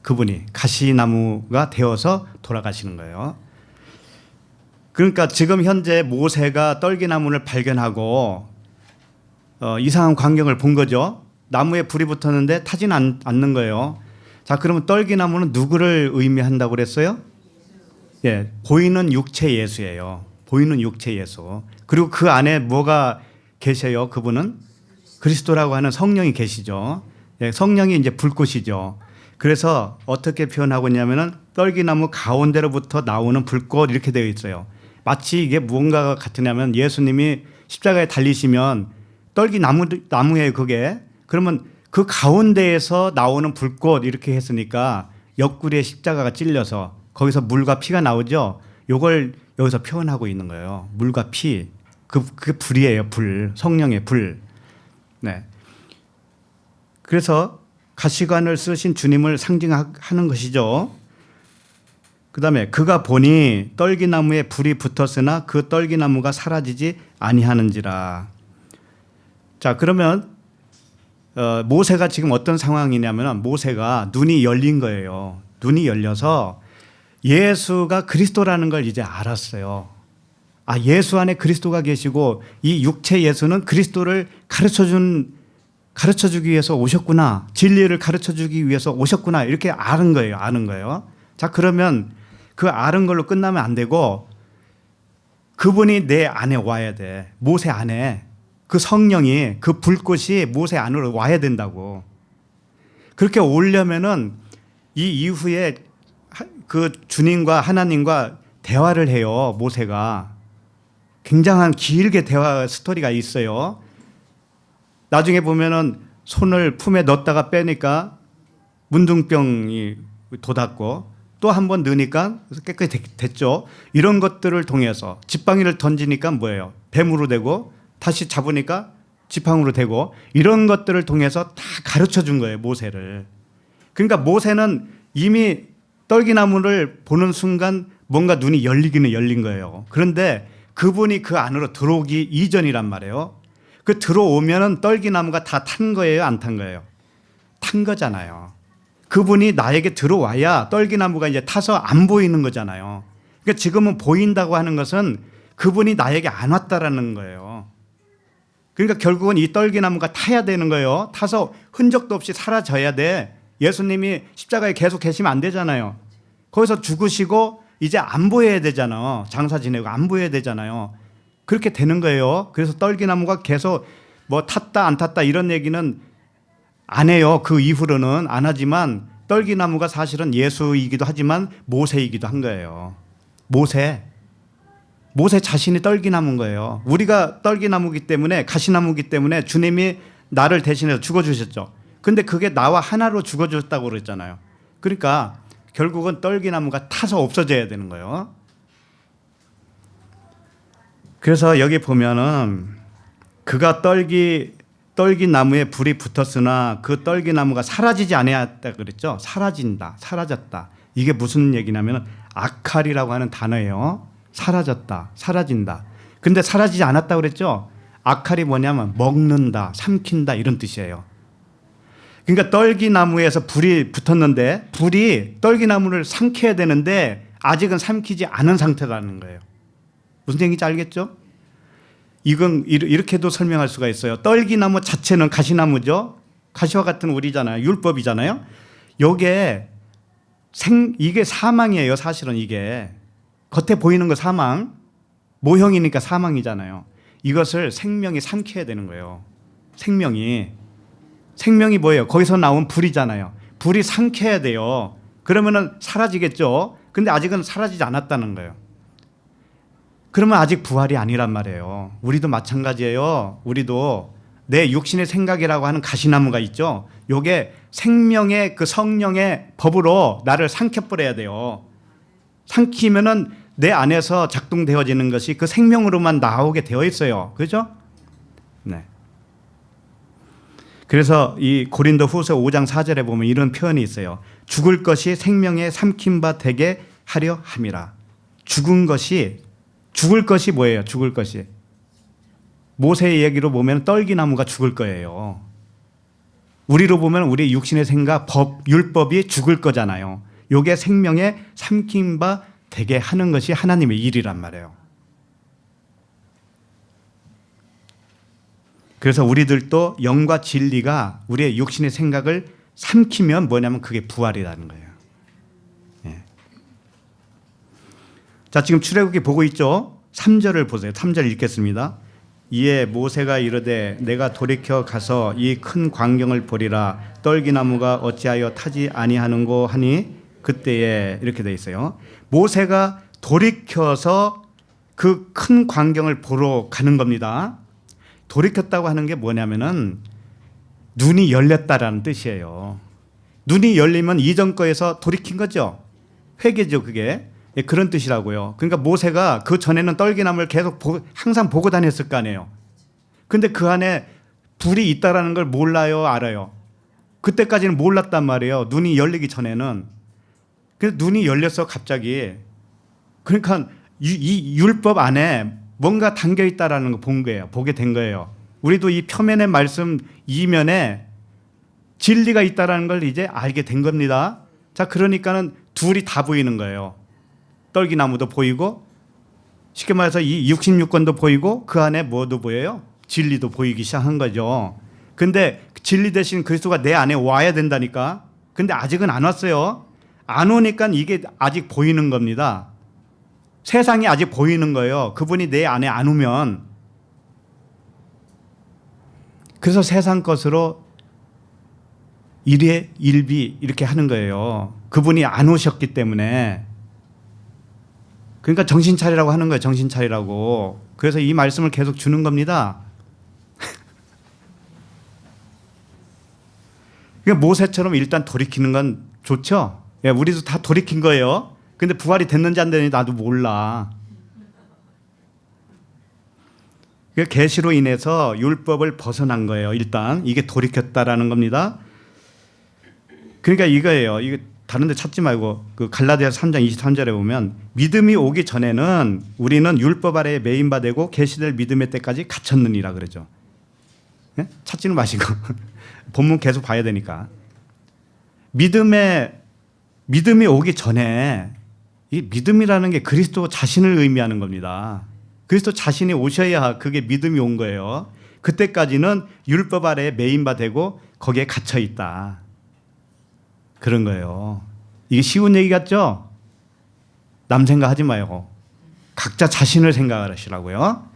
그분이 가시나무가 되어서 돌아가시는 거예요. 그러니까 지금 현재 모세가 떨기나무를 발견하고 이상한 광경을 본 거죠. 나무에 불이 붙었는데 타지는 않는 거예요. 자, 그러면 떨기나무는 누구를 의미한다고 그랬어요? 예, 보이는 육체 예수예요. 보이는 육체 예수. 그리고 그 안에 뭐가 계셔요? 그분은 그리스도라고 하는 성령이 계시죠. 예, 성령이 이제 불꽃이죠. 그래서 어떻게 표현하고 있냐면은 떨기나무 가운데로부터 나오는 불꽃 이렇게 되어 있어요. 마치 이게 무언가가 같으냐면 예수님이 십자가에 달리시면 떨기 나무예요, 그게. 그러면 그 가운데에서 나오는 불꽃 이렇게 했으니까 옆구리에 십자가가 찔려서 거기서 물과 피가 나오죠. 요걸 여기서 표현하고 있는 거예요. 물과 피. 그게 불이에요, 불. 성령의 불. 네. 그래서 가시관을 쓰신 주님을 상징하는 것이죠. 그 다음에 그가 보니 떨기나무에 불이 붙었으나 그 떨기나무가 사라지지 아니하는지라. 자, 그러면 모세가 지금 어떤 상황이냐면 모세가 눈이 열린 거예요. 눈이 열려서 예수가 그리스도라는 걸 이제 알았어요. 아, 예수 안에 그리스도가 계시고 이 육체 예수는 그리스도를 가르쳐주기 위해서 오셨구나. 진리를 가르쳐주기 위해서 오셨구나. 이렇게 아는 거예요. 자, 그러면 그 아는 걸로 끝나면 안 되고 그분이 내 안에 와야 돼. 모세 안에. 그 성령이, 그 불꽃이 모세 안으로 와야 된다고. 그렇게 오려면은 이 이후에 그 주님과 하나님과 대화를 해요. 모세가. 굉장한 길게 대화 스토리가 있어요. 나중에 보면은 손을 품에 넣었다가 빼니까 문둥병이 돋았고 또 한 번 넣으니까 깨끗이 됐죠. 이런 것들을 통해서 지팡이를 던지니까 뭐예요? 뱀으로 되고 다시 잡으니까 지팡이로 되고 이런 것들을 통해서 다 가르쳐 준 거예요. 모세를. 그러니까 모세는 이미 떨기나무를 보는 순간 뭔가 눈이 열리기는 열린 거예요. 그런데 그분이 그 안으로 들어오기 이전이란 말이에요. 그 들어오면은 떨기나무가 다 탄 거예요? 안 탄 거예요? 탄 거잖아요. 그분이 나에게 들어와야 떨기나무가 이제 타서 안 보이는 거잖아요. 그러니까 지금은 보인다고 하는 것은 그분이 나에게 안 왔다라는 거예요. 그러니까 결국은 이 떨기나무가 타야 되는 거예요. 타서 흔적도 없이 사라져야 돼. 예수님이 십자가에 계속 계시면 안 되잖아요. 거기서 죽으시고 이제 안 보여야 되잖아요. 장사 지내고 안 보여야 되잖아요. 그렇게 되는 거예요. 그래서 떨기나무가 계속 뭐 탔다 안 탔다 이런 얘기는 안 해요. 그 이후로는 안 하지만 떨기나무가 사실은 예수이기도 하지만 모세이기도 한 거예요. 모세 자신이 떨기나무인 거예요. 우리가 떨기나무기 때문에 가시나무기 때문에 주님이 나를 대신해서 죽어주셨죠. 근데 그게 나와 하나로 죽어줬다고 그랬잖아요. 그러니까 결국은 떨기나무가 타서 없어져야 되는 거예요. 그래서 여기 보면은 그가 떨기나무에 불이 붙었으나 그 떨기나무가 사라지지 아니하였다 그랬죠. 사라졌다. 이게 무슨 얘기냐면 아칼이라고 하는 단어예요. 사라졌다, 사라진다. 근데 사라지지 않았다 그랬죠. 아칼이 뭐냐면 먹는다, 삼킨다 이런 뜻이에요. 그러니까 떨기나무에서 불이 붙었는데 불이 떨기나무를 삼켜야 되는데 아직은 삼키지 않은 상태라는 거예요. 무슨 얘기인지 알겠죠? 이건 이렇게도 설명할 수가 있어요. 떨기나무 자체는 가시나무죠. 가시와 같은 우리잖아요. 율법이잖아요. 이게 사망이에요. 사실은 이게 겉에 보이는 거 사망, 모형이니까 사망이잖아요. 이것을 생명이 삼켜야 되는 거예요. 생명이 뭐예요? 거기서 나온 불이잖아요. 불이 삼켜야 돼요. 그러면은 사라지겠죠. 근데 아직은 사라지지 않았다는 거예요. 그러면 아직 부활이 아니란 말이에요. 우리도 마찬가지예요. 우리도 내 육신의 생각이라고 하는 가시나무가 있죠. 요게 생명의 그 성령의 법으로 나를 삼켜버려야 돼요. 삼키면은 내 안에서 작동되어지는 것이 그 생명으로만 나오게 되어 있어요. 그죠? 네. 그래서 이 고린도 후서 5장 4절에 보면 이런 표현이 있어요. 죽을 것이 생명에 삼킨 바 되게 하려 함이라. 죽을 것이 뭐예요? 죽을 것이. 모세의 얘기로 보면 떨기나무가 죽을 거예요. 우리로 보면 우리 육신의 생각, 율법이 죽을 거잖아요. 요게 생명에 삼킨 바 되게 하는 것이 하나님의 일이란 말이에요. 그래서 우리들도 영과 진리가 우리의 육신의 생각을 삼키면 뭐냐면 그게 부활이라는 거예요. 예. 자, 지금 출애굽기 보고 있죠? 3절을 보세요. 3절 읽겠습니다. 이에 모세가 이르되 내가 돌이켜 가서 이 큰 광경을 보리라. 떨기나무가 어찌하여 타지 아니하는고 하니 그때에 이렇게 돼 있어요. 모세가 돌이켜서 그 큰 광경을 보러 가는 겁니다. 돌이켰다고 하는 게 뭐냐면은 눈이 열렸다라는 뜻이에요. 눈이 열리면 이전 거에서 돌이킨 거죠. 회개죠, 그게. 예, 그런 뜻이라고요. 그러니까 모세가 그 전에는 떨기나무를 계속 항상 보고 다녔을 거 아니에요. 근데 그 안에 불이 있다라는 걸 몰라요, 알아요? 그때까지는 몰랐단 말이에요. 눈이 열리기 전에는. 그래서 눈이 열려서 갑자기, 그러니까 이 율법 안에 뭔가 담겨 있다라는 거 본 거예요. 보게 된 거예요. 우리도 이 표면의 말씀 이면에 진리가 있다라는 걸 이제 알게 된 겁니다. 자, 그러니까는 둘이 다 보이는 거예요. 떨기나무도 보이고, 쉽게 말해서 이 66권도 보이고, 그 안에 뭐도 보여요? 진리도 보이기 시작한 거죠. 근데 진리 대신 그리스도가 내 안에 와야 된다니까. 근데 아직은 안 왔어요. 안 오니까 이게 아직 보이는 겁니다. 세상이 아직 보이는 거예요. 그분이 내 안에 안 오면. 그래서 세상 것으로 일에 일비 이렇게 하는 거예요. 그분이 안 오셨기 때문에. 그러니까 정신 차리라고 하는 거예요. 정신 차리라고. 그래서 이 말씀을 계속 주는 겁니다. 그러니까 모세처럼 일단 돌이키는 건 좋죠. 예, 우리도 다 돌이킨 거예요. 근데 부활이 됐는지 안 됐는지 나도 몰라. 계시로 인해서 율법을 벗어난 거예요. 일단 이게 돌이켰다라는 겁니다. 그러니까 이거예요. 이게 다른 데 찾지 말고 그 갈라디아서 3장 23절에 보면 믿음이 오기 전에는 우리는 율법 아래에 매인바 되고 계시될 믿음의 때까지 갇혔느니라 그러죠. 예? 찾지는 마시고 본문 계속 봐야 되니까. 믿음이 오기 전에 이 믿음이라는 게 그리스도 자신을 의미하는 겁니다. 그리스도 자신이 오셔야 그게 믿음이 온 거예요. 그때까지는 율법 아래에 매인바 되고 거기에 갇혀 있다. 그런 거예요. 이게 쉬운 얘기 같죠? 남 생각하지 마요. 각자 자신을 생각하시라고요.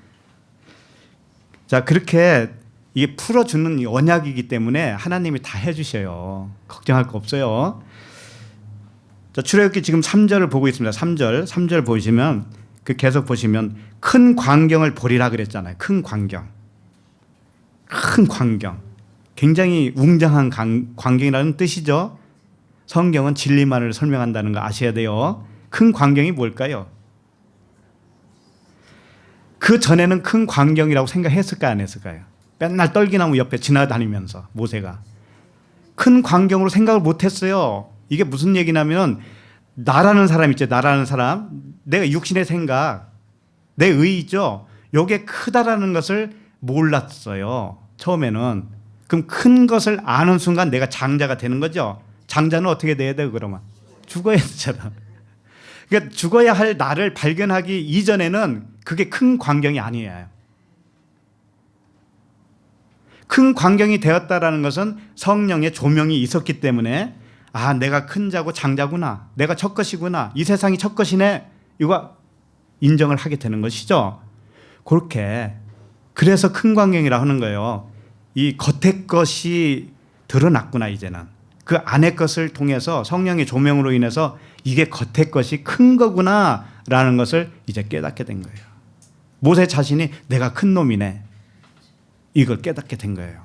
자, 그렇게 이게 풀어주는 언약이기 때문에 하나님이 다 해주셔요. 걱정할 거 없어요. 자, 출애굽기 지금 3절을 보고 있습니다. 3절 보시면 그 계속 보시면 큰 광경을 보리라 그랬잖아요. 큰 광경. 굉장히 웅장한 광경이라는 뜻이죠. 성경은 진리만을 설명한다는 거 아셔야 돼요. 큰 광경이 뭘까요? 그 전에는 큰 광경이라고 생각했을까요, 안 했을까요? 맨날 떨기나무 옆에 지나다니면서 모세가 큰 광경으로 생각을 못했어요. 이게 무슨 얘기냐면 나라는 사람 있죠. 나라는 사람. 내가 육신의 생각, 내 의 있죠. 이게 크다라는 것을 몰랐어요. 처음에는. 그럼 큰 것을 아는 순간 내가 장자가 되는 거죠. 장자는 어떻게 돼야 돼요, 그러면? 죽어야 되잖아. 그러니까 죽어야 할 나를 발견하기 이전에는 그게 큰 광경이 아니에요. 큰 광경이 되었다라는 것은 성령의 조명이 있었기 때문에 아, 내가 큰 자고 장자구나. 내가 첫 것이구나. 이 세상이 첫 것이네. 이거 인정을 하게 되는 것이죠. 그렇게. 그래서 큰 광경이라 하는 거예요. 이 겉의 것이 드러났구나, 이제는. 그 안의 것을 통해서 성령의 조명으로 인해서 이게 겉의 것이 큰 거구나라는 것을 이제 깨닫게 된 거예요. 모세 자신이 내가 큰 놈이네. 이걸 깨닫게 된 거예요.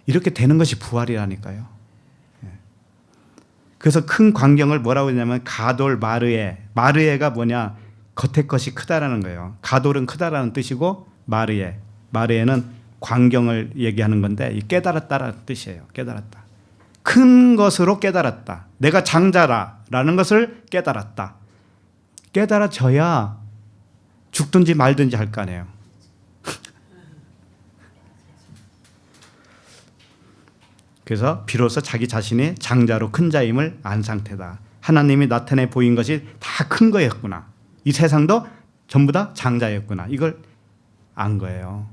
이렇게 되는 것이 부활이라니까요. 그래서 큰 광경을 뭐라고 하냐면 가돌 마르에. 마르에가 뭐냐? 겉의 것이 크다라는 거예요. 가돌은 크다라는 뜻이고 마르에는 광경을 얘기하는 건데 이 깨달았다라는 뜻이에요. 깨달았다. 큰 것으로 깨달았다. 내가 장자라는 것을 깨달았다. 깨달아져야 죽든지 말든지 할 거 아니에요. 그래서 비로소 자기 자신이 장자로 큰 자임을 안 상태다. 하나님이 나타내 보인 것이 다 큰 거였구나. 이 세상도 전부 다 장자였구나. 이걸 안 거예요.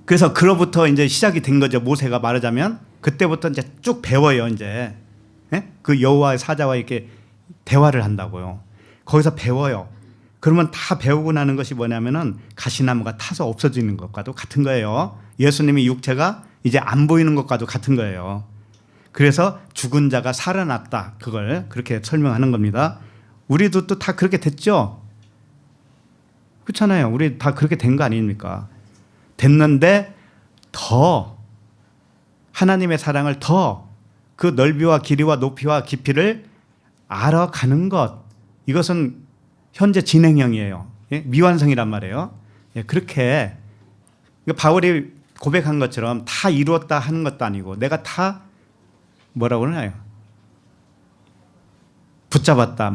그래서 그로부터 이제 시작이 된 거죠. 모세가 말하자면 그때부터 이제 쭉 배워요. 이제 그 여호와의 사자와 이렇게 대화를 한다고요. 거기서 배워요. 그러면 다 배우고 나는 것이 뭐냐면은 가시나무가 타서 없어지는 것과도 같은 거예요. 예수님의 육체가 이제 안 보이는 것과도 같은 거예요. 그래서 죽은 자가 살아났다. 그걸 그렇게 설명하는 겁니다. 우리도 또 다 그렇게 됐죠? 그렇잖아요. 우리 다 그렇게 된 거 아닙니까? 됐는데 더 하나님의 사랑을 더 그 넓이와 길이와 높이와 깊이를 알아가는 것, 이것은 현재 진행형이에요. 예? 미완성이란 말이에요. 예, 그렇게 바울이 고백한 것처럼 다 이루었다 하는 것도 아니고 내가 다 뭐라고 그러나요? 붙잡았다.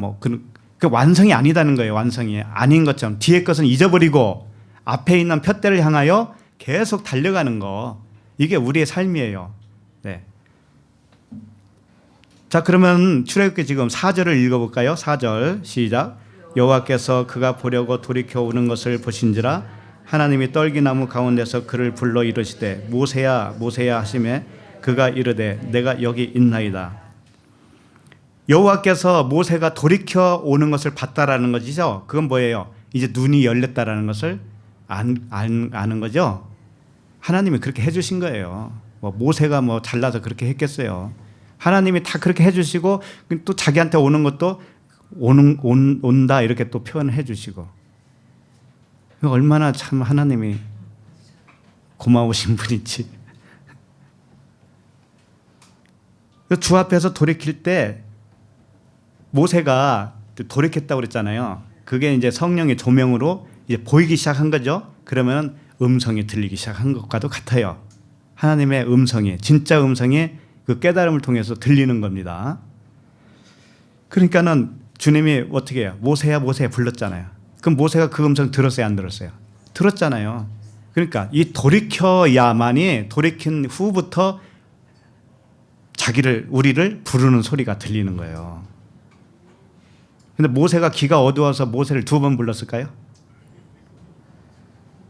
그 완성이 아니다는 거예요. 완성이 아닌 것처럼 뒤에 것은 잊어버리고 앞에 있는 푯대를 향하여 계속 달려가는 거, 이게 우리의 삶이에요. 네. 자, 그러면 출애굽기 지금 4절을 읽어볼까요? 4절 시작. 여호와께서 그가 보려고 돌이켜 오는 것을 보신지라 하나님이 떨기나무 가운데서 그를 불러 이르시되 모세야 모세야 하시매 그가 이르되 내가 여기 있나이다. 여호와께서 모세가 돌이켜 오는 것을 봤다라는 것이죠. 그건 뭐예요? 이제 눈이 열렸다라는 것을 아는 거죠. 하나님이 그렇게 해주신 거예요. 모세가 잘나서 그렇게 했겠어요. 하나님이 다 그렇게 해주시고 또 자기한테 오는 것도 온다 이렇게 또 표현을 해주시고, 얼마나 참 하나님이 고마우신 분인지. 주 앞에서 돌이킬 때 모세가 돌이켰다고 그랬잖아요. 그게 이제 성령의 조명으로 이제 보이기 시작한 거죠. 그러면 음성이 들리기 시작한 것과도 같아요. 하나님의 음성이, 진짜 음성이 그 깨달음을 통해서 들리는 겁니다. 그러니까는 주님이 어떻게 해요? 모세야 모세야 불렀잖아요. 그럼 모세가 그 음성 들었어요, 안 들었어요? 들었잖아요. 그러니까 이 돌이켜야만이, 돌이킨 후부터 우리를 부르는 소리가 들리는 거예요. 근데 모세가 귀가 어두워서 모세를 2번 불렀을까요?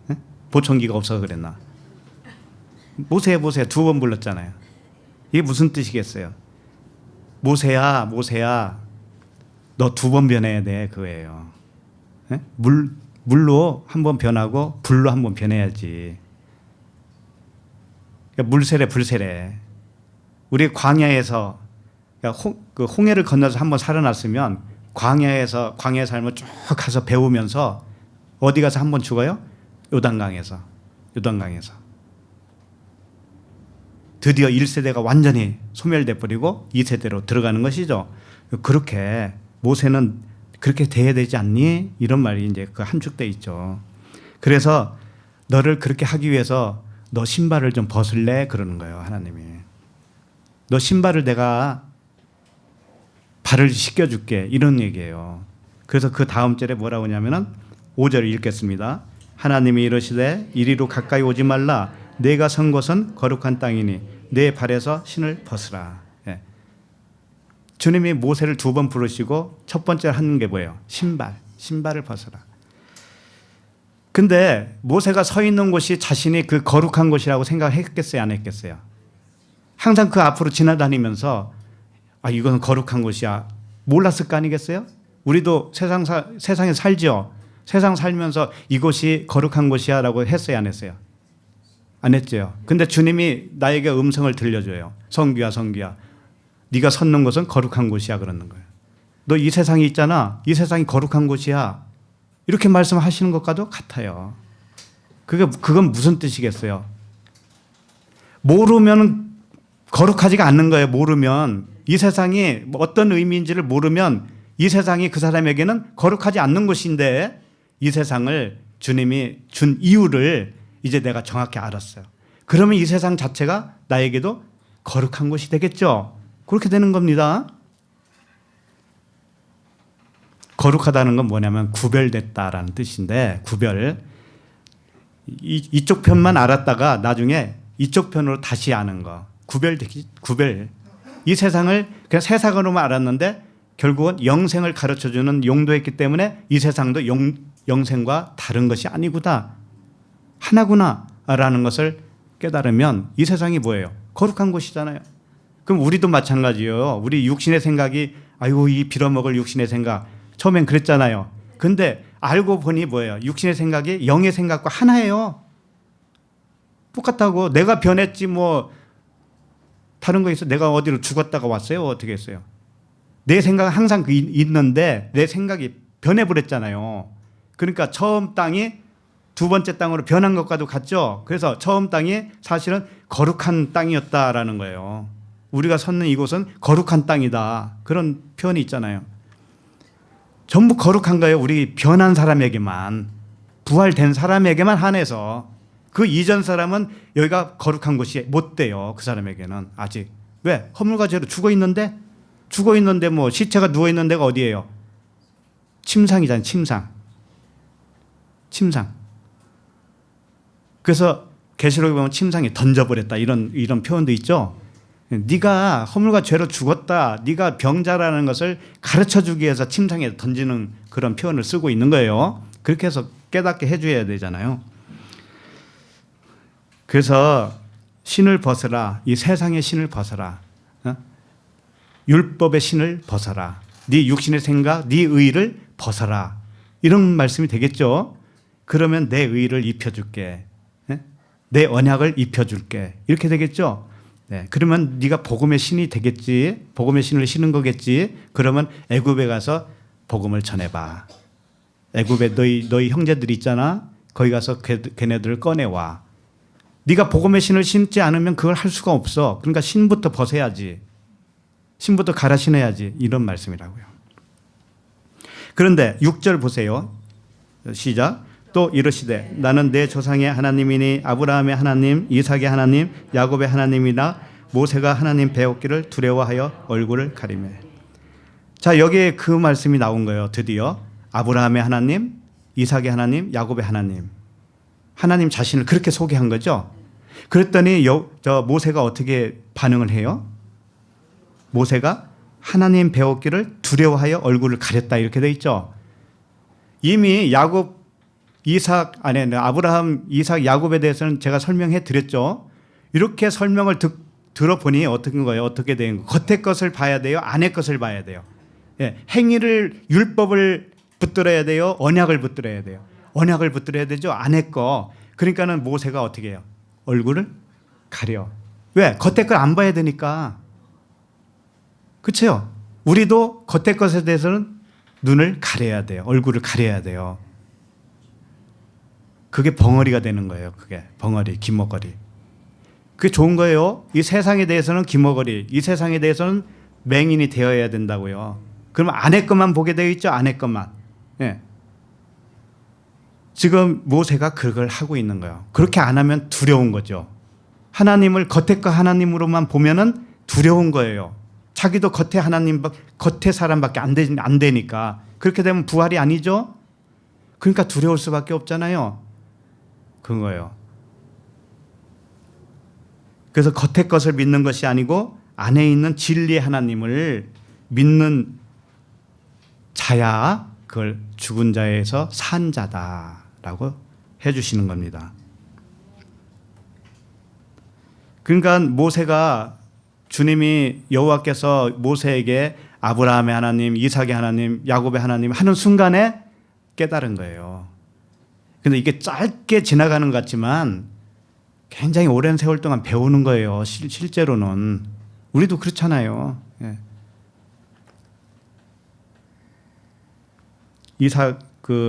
네? 보청기가 없어서 그랬나? 모세야 모세야 2번 불렀잖아요. 이게 무슨 뜻이겠어요? 모세야 모세야 너 2번 변해야 돼, 그거예요. 네? 물로 한 번 변하고 불로 한 번 변해야지. 그러니까 물세례 불세례. 우리 광야에서 그 홍해를 건너서 한 번 살아났으면 광야의 삶을 쭉 가서 배우면서 어디 가서 한 번 죽어요? 요단강에서. 드디어 1세대가 완전히 소멸돼 버리고 2세대로 들어가는 것이죠. 그렇게 모세는 그렇게 돼야 되지 않니? 이런 말이 이제 그 함축돼 있죠. 그래서 너를 그렇게 하기 위해서 너 신발을 좀 벗을래? 그러는 거예요, 하나님이. 너 신발을 내가 발을 씻겨줄게, 이런 얘기예요. 그래서 그 다음 절에 뭐라고 하냐면은 5절을 읽겠습니다. 하나님이 이르시되 이리로 가까이 오지 말라. 내가 선 곳은 거룩한 땅이니 내 발에서 신을 벗으라. 예. 주님이 모세를 2번 부르시고 첫 번째 하는 게 뭐예요? 신발을 벗으라. 근데 모세가 서 있는 곳이 자신이 그 거룩한 곳이라고 생각했겠어요, 안 했겠어요? 항상 그 앞으로 지나다니면서 이건 거룩한 곳이야, 몰랐을 거 아니겠어요? 우리도 세상에 살죠. 세상 살면서 이곳이 거룩한 곳이야 라고 했어요, 안 했어요? 안 했죠. 근데 주님이 나에게 음성을 들려줘요. 성규야 네가 섰는 곳은 거룩한 곳이야, 그러는 거예요. 너 이 세상에 있잖아, 이 세상이 거룩한 곳이야, 이렇게 말씀하시는 것과도 같아요. 그건 무슨 뜻이겠어요? 모르면 거룩하지가 않는 거예요. 모르면 이 세상이 어떤 의미인지를 모르면 이 세상이 그 사람에게는 거룩하지 않는 곳인데, 이 세상을 주님이 준 이유를 이제 내가 정확히 알았어요. 그러면 이 세상 자체가 나에게도 거룩한 곳이 되겠죠. 그렇게 되는 겁니다. 거룩하다는 건 뭐냐면 구별됐다라는 뜻인데, 이쪽 편만 알았다가 나중에 이쪽 편으로 다시 아는 거, 구별. 이 세상을 그냥 세상으로만 알았는데 결국은 영생을 가르쳐주는 용도였기 때문에 이 세상도 영생과 다른 것이 아니구나, 하나구나 라는 것을 깨달으면 이 세상이 뭐예요? 거룩한 곳이잖아요. 그럼 우리도 마찬가지예요. 우리 육신의 생각이 이 빌어먹을 육신의 생각, 처음엔 그랬잖아요. 근데 알고 보니 뭐예요? 육신의 생각이 영의 생각과 하나예요. 똑같다고. 내가 변했지 다른 거 있어? 내가 어디로 죽었다가 왔어요? 어떻게 했어요? 내 생각은 항상 있는데 내 생각이 변해버렸잖아요. 그러니까 처음 땅이 두 번째 땅으로 변한 것과도 같죠. 그래서 처음 땅이 사실은 거룩한 땅이었다라는 거예요. 우리가 섰는 이곳은 거룩한 땅이다. 그런 표현이 있잖아요. 전부 거룩한 거예요. 우리 변한 사람에게만, 부활된 사람에게만 한해서. 그 이전 사람은 여기가 거룩한 곳이 못 돼요. 그 사람에게는 아직. 왜? 허물과 죄로 죽어 있는데 뭐 시체가 누워 있는 데가 어디예요? 침상이잖아요. 침상. 그래서 계시록에 보면 침상에 던져버렸다 이런 표현도 있죠. 네가 허물과 죄로 죽었다, 네가 병자라는 것을 가르쳐주기 위해서 침상에 던지는 그런 표현을 쓰고 있는 거예요. 그렇게 해서 깨닫게 해줘야 되잖아요. 그래서 신을 벗어라. 이 세상의 신을 벗어라. 율법의 신을 벗어라. 네 육신의 생각, 네 의를 벗어라. 이런 말씀이 되겠죠. 그러면 내 의를 입혀줄게. 내 언약을 입혀줄게. 이렇게 되겠죠. 네, 그러면 네가 복음의 신이 되겠지. 복음의 신을 신은 거겠지. 그러면 애굽에 가서 복음을 전해봐. 애굽에 너희 형제들이 있잖아. 거기 가서 걔네들을 꺼내와. 네가 복음의 신을 신지 않으면 그걸 할 수가 없어. 그러니까 신부터 벗어야지. 신부터 갈아 신어야지. 이런 말씀이라고요. 그런데 6절 보세요. 시작. 또 이르시되 나는 내 조상의 하나님이니 아브라함의 하나님, 이삭의 하나님, 야곱의 하나님이나 모세가 하나님 배웠기를 두려워하여 얼굴을 가리매. 자, 여기에 그 말씀이 나온 거예요. 드디어 아브라함의 하나님, 이삭의 하나님, 야곱의 하나님. 하나님 자신을 그렇게 소개한 거죠. 그랬더니 저 모세가 어떻게 반응을 해요? 모세가 하나님 배웠기를 두려워하여 얼굴을 가렸다 이렇게 돼 있죠. 이미 아브라함, 이삭, 야곱에 대해서는 제가 설명해 드렸죠. 이렇게 설명을 들어보니 어떻게 된 거예요? 겉의 것을 봐야 돼요? 안의 것을 봐야 돼요? 예, 행위를, 율법을 붙들어야 돼요? 언약을 붙들어야 돼요? 언약을 붙들어야 되죠? 안의 거. 그러니까는 모세가 어떻게 해요? 얼굴을 가려. 왜? 겉의 걸 안 봐야 되니까. 그렇죠? 우리도 겉의 것에 대해서는 눈을 가려야 돼요. 얼굴을 가려야 돼요. 그게 벙어리가 되는 거예요. 그게 벙어리, 기머거리. 그게 좋은 거예요. 이 세상에 대해서는 기머거리, 이 세상에 대해서는 맹인이 되어야 된다고요. 그러면 안의 것만 보게 되어 있죠. 안의 것만. 예. 지금 모세가 그걸 하고 있는 거예요. 그렇게 안 하면 두려운 거죠. 하나님을 겉의 거 하나님으로만 보면은 두려운 거예요. 자기도 겉의 사람밖에 안 되니까. 그렇게 되면 부활이 아니죠. 그러니까 두려울 수밖에 없잖아요. 그거예요. 그래서 겉의 것을 믿는 것이 아니고 안에 있는 진리의 하나님을 믿는 자야 그걸 죽은 자에서 산 자다라고 해주시는 겁니다. 그러니까 모세가 주님이 여호와께서 모세에게 아브라함의 하나님, 이삭의 하나님, 야곱의 하나님 하는 순간에 깨달은 거예요. 근데 이게 짧게 지나가는 것 같지만 굉장히 오랜 세월 동안 배우는 거예요. 실제로는. 우리도 그렇잖아요. 예.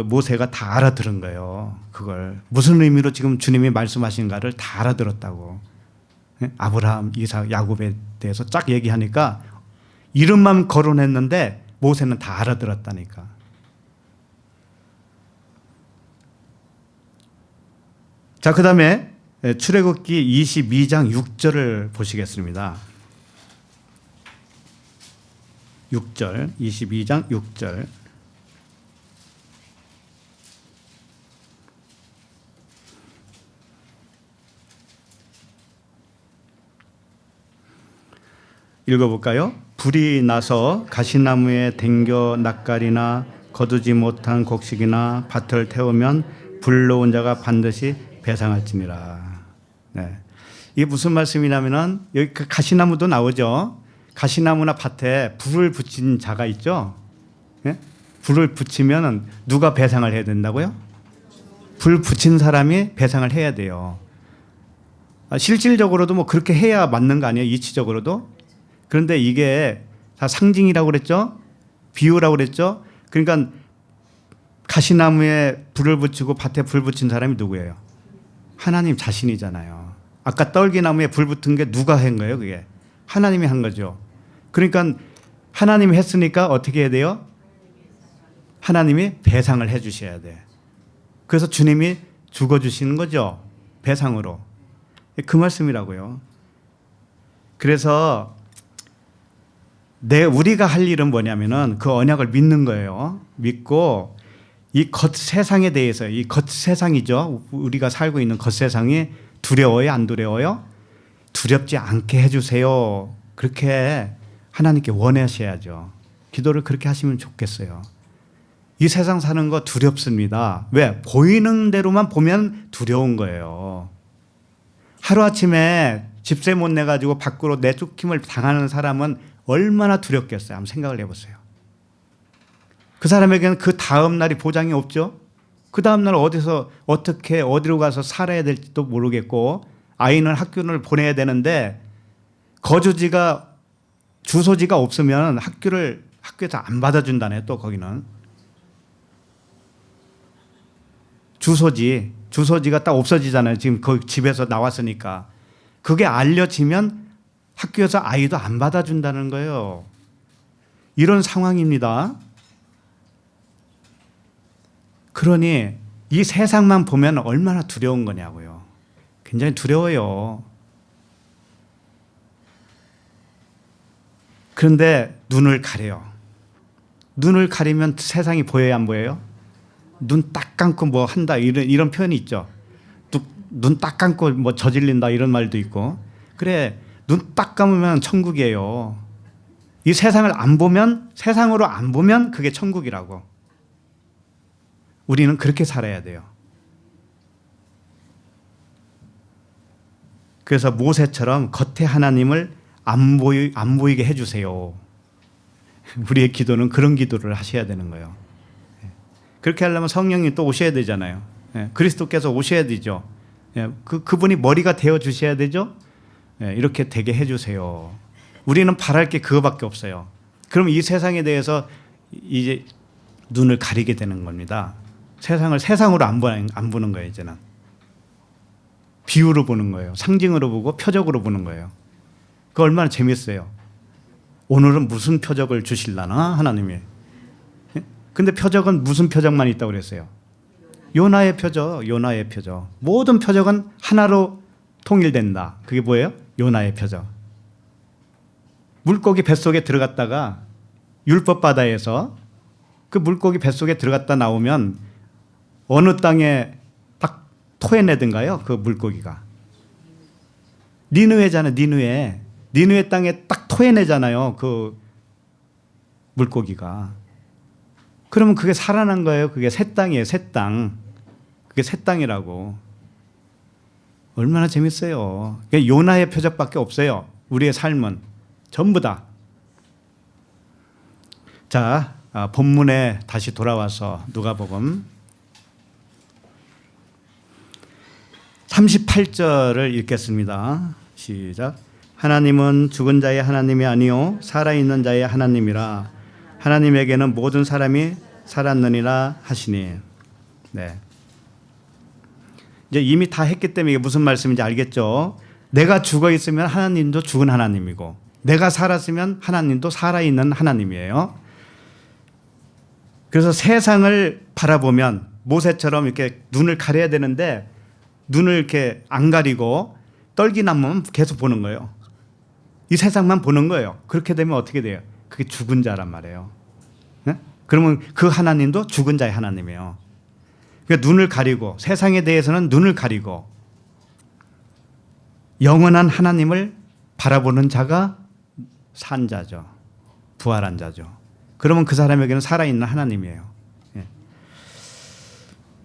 모세가 다 알아들은 거예요. 그걸. 무슨 의미로 지금 주님이 말씀하신가를 다 알아들었다고. 예? 아브라함, 이삭, 야곱에 대해서 쫙 얘기하니까 이름만 거론했는데 모세는 다 알아들었다니까. 자, 그 다음에 출애굽기 22장 6절을 보시겠습니다. 6절, 22장 6절. 읽어볼까요? 불이 나서 가시나무에 댕겨 낯가리나 거두지 못한 곡식이나 밭을 태우면 불러온 자가 반드시 배상할지니라. 네. 이게 무슨 말씀이냐면은 여기 가시나무도 나오죠. 가시나무나 밭에 불을 붙인 자가 있죠. 네? 불을 붙이면 누가 배상을 해야 된다고요? 불 붙인 사람이 배상을 해야 돼요. 실질적으로도 뭐 그렇게 해야 맞는 거 아니에요? 이치적으로도. 그런데 이게 다 상징이라고 그랬죠? 비유라고 그랬죠? 그러니까 가시나무에 불을 붙이고 밭에 불 붙인 사람이 누구예요? 하나님 자신이잖아요. 아까 떨기나무에 불 붙은 게 누가 한 거예요? 그게 하나님이 한 거죠. 그러니까 하나님이 했으니까 어떻게 해야 돼요? 하나님이 배상을 해 주셔야 돼. 그래서 주님이 죽어주시는 거죠. 배상으로. 그 말씀이라고요. 그래서 우리가 할 일은 뭐냐면은 그 언약을 믿는 거예요. 믿고 이 겉세상에 대해서, 이 겉세상이죠. 우리가 살고 있는 겉세상이 두려워요? 안 두려워요? 두렵지 않게 해주세요. 그렇게 하나님께 원하셔야죠. 기도를 그렇게 하시면 좋겠어요. 이 세상 사는 거 두렵습니다. 왜? 보이는 대로만 보면 두려운 거예요. 하루아침에 집세 못 내가지고 밖으로 내쫓김을 당하는 사람은 얼마나 두렵겠어요. 한번 생각을 해보세요. 그 사람에게는 그 다음 날이 보장이 없죠. 그 다음 날 어디서 어떻게 어디로 가서 살아야 될지도 모르겠고 아이는 학교를 보내야 되는데 주소지가 없으면 학교에서 안 받아준다네. 또 거기는 주소지가 딱 없어지잖아요. 지금 그 집에서 나왔으니까 그게 알려지면 학교에서 아이도 안 받아준다는 거예요. 이런 상황입니다. 그러니 이 세상만 보면 얼마나 두려운 거냐고요. 굉장히 두려워요. 그런데 눈을 가려요. 눈을 가리면 세상이 보여요, 안 보여요? 눈 딱 감고 뭐 한다 이런 표현이 있죠. 눈 딱 감고 뭐 저질린다 이런 말도 있고. 그래, 눈 딱 감으면 천국이에요. 이 세상을 안 보면, 세상으로 안 보면 그게 천국이라고. 우리는 그렇게 살아야 돼요. 그래서 모세처럼 겉에 하나님을 안 보이게 해주세요. 우리의 기도는 그런 기도를 하셔야 되는 거예요. 그렇게 하려면 성령님 또 오셔야 되잖아요. 그리스도께서 오셔야 되죠. 그분이 머리가 되어 주셔야 되죠. 이렇게 되게 해주세요. 우리는 바랄 게 그거밖에 없어요. 그럼 이 세상에 대해서 이제 눈을 가리게 되는 겁니다. 세상을 세상으로 안 보는 거예요. 이제는 비유로 보는 거예요. 상징으로 보고 표적으로 보는 거예요. 그 얼마나 재밌어요. 오늘은 무슨 표적을 주실라나 하나님이. 근데 표적은 무슨 표적만 있다고 그랬어요? 요나의 표적, 요나의 표적. 모든 표적은 하나로 통일된다. 그게 뭐예요? 요나의 표적. 물고기 뱃속에 들어갔다가 율법 바다에서 그 물고기 뱃속에 들어갔다 나오면 어느 땅에 딱 토해내든가요? 그 물고기가. 니느웨잖아요. 니느웨 땅에 딱 토해내잖아요. 그 물고기가. 그러면 그게 살아난 거예요. 그게 새 땅이에요. 새 땅. 그게 새 땅이라고. 얼마나 재밌어요. 요나의 표적밖에 없어요. 우리의 삶은. 전부 다. 자, 본문에 다시 돌아와서 누가복음 38절을 읽겠습니다. 시작. 하나님은 죽은 자의 하나님이 아니요 살아있는 자의 하나님이라. 하나님에게는 모든 사람이 살았느니라 하시니. 네. 이제 이미 다 했기 때문에 이게 무슨 말씀인지 알겠죠? 내가 죽어 있으면 하나님도 죽은 하나님이고, 내가 살았으면 하나님도 살아있는 하나님이에요. 그래서 세상을 바라보면 모세처럼 이렇게 눈을 가려야 되는데 눈을 이렇게 안 가리고 떨기나무만 계속 보는 거예요. 이 세상만 보는 거예요. 그렇게 되면 어떻게 돼요? 그게 죽은 자란 말이에요. 네? 그러면 그 하나님도 죽은 자의 하나님이에요. 그러니까 눈을 가리고 세상에 대해서는 눈을 가리고 영원한 하나님을 바라보는 자가 산 자죠. 부활한 자죠. 그러면 그 사람에게는 살아있는 하나님이에요.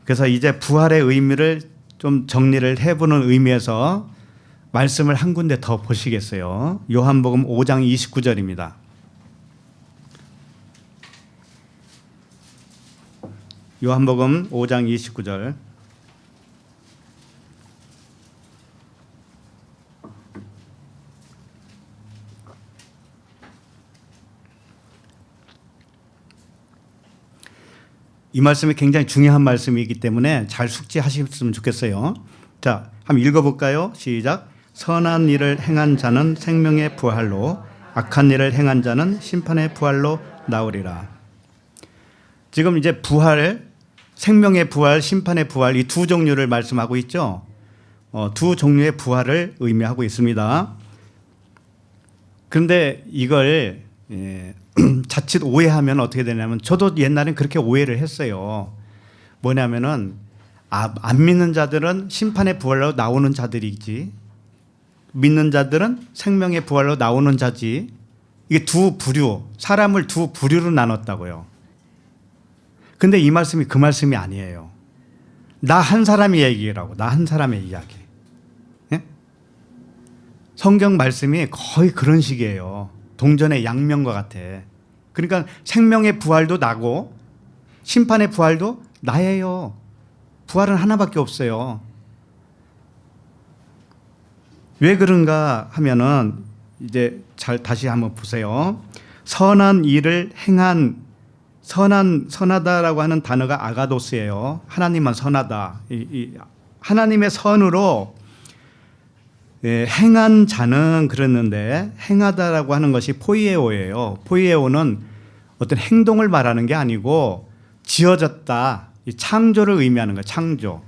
그래서 이제 부활의 의미를 좀 정리를 해보는 의미에서 말씀을 한 군데 더 보시겠어요? 요한복음 5장 29절입니다. 요한복음 5장 29절. 이 말씀이 굉장히 중요한 말씀이기 때문에 잘 숙지하셨으면 좋겠어요. 자, 한번 읽어볼까요? 시작. 선한 일을 행한 자는 생명의 부활로, 악한 일을 행한 자는 심판의 부활로 나오리라. 지금 이제 부활, 생명의 부활, 심판의 부활, 이 두 종류를 말씀하고 있죠. 두 종류의 부활을 의미하고 있습니다. 그런데 이걸 자칫 오해하면 어떻게 되냐면, 저도 옛날엔 그렇게 오해를 했어요. 뭐냐면은 안 믿는 자들은 심판의 부활로 나오는 자들이지, 믿는 자들은 생명의 부활로 나오는 자지. 이게 두 부류, 사람을 두 부류로 나눴다고요. 근데 이 말씀이 그 말씀이 아니에요. 나 한 사람의 얘기라고, 나 한 사람의 이야기. 예? 성경 말씀이 거의 그런 식이에요. 동전의 양면과 같아. 그러니까 생명의 부활도 나고 심판의 부활도 나예요. 부활은 하나밖에 없어요. 왜 그런가 하면은 이제 잘 다시 한번 보세요. 선한 일을 행한, 선하다라고 하는 단어가 아가도스예요. 하나님만 선하다. 하나님의 선으로 행한 자는 그랬는데, 행하다라고 하는 것이 포이에오예요. 포이에오는 어떤 행동을 말하는 게 아니고 지어졌다, 창조를 의미하는 거예요. 창조.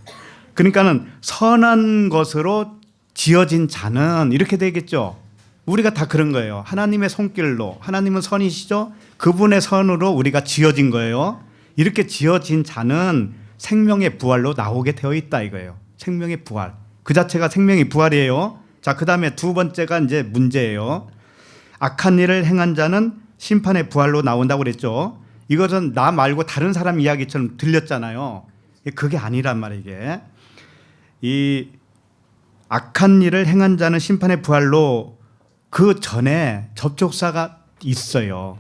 그러니까는 선한 것으로 지어진 자는 이렇게 되겠죠. 우리가 다 그런 거예요. 하나님의 손길로, 하나님은 선이시죠. 그분의 선으로 우리가 지어진 거예요. 이렇게 지어진 자는 생명의 부활로 나오게 되어 있다 이거예요. 생명의 부활. 그 자체가 생명의 부활이에요. 자, 그 다음에 두 번째가 이제 문제예요. 악한 일을 행한 자는 심판의 부활로 나온다고 그랬죠. 이것은 나 말고 다른 사람 이야기처럼 들렸잖아요. 그게 아니란 말이에요. 이게. 이 악한 일을 행한 자는 심판의 부활로, 그 전에 접촉사가 있어요.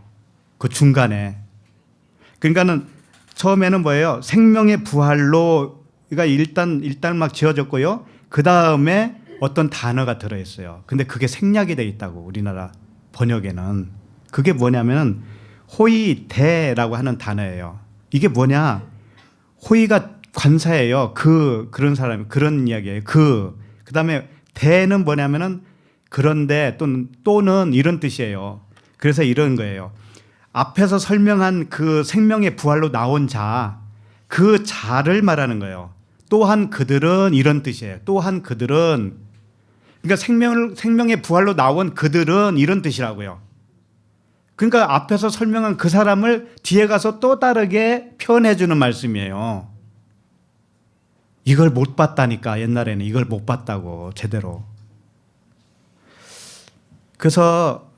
그 중간에. 그러니까는 처음에는 뭐예요? 생명의 부활로, 그러니까 일단 막 지어졌고요. 그 다음에 어떤 단어가 들어있어요. 근데 그게 생략이 돼 있다고, 우리나라 번역에는. 그게 뭐냐면 호의대라고 하는 단어예요. 이게 뭐냐? 호의가 관사예요. 그런 사람, 그런 이야기예요. 그다음에 대는 뭐냐면은 그런데 또는 이런 뜻이에요. 그래서 이런 거예요. 앞에서 설명한 그 생명의 부활로 나온 자, 그 자를 말하는 거예요. 또한 그들은 이런 뜻이에요. 또한 그들은, 그러니까 생명의 부활로 나온 그들은 이런 뜻이라고요. 그러니까 앞에서 설명한 그 사람을 뒤에 가서 또 다르게 표현해 주는 말씀이에요. 이걸 못 봤다니까. 옛날에는 이걸 못 봤다고, 제대로. 그래서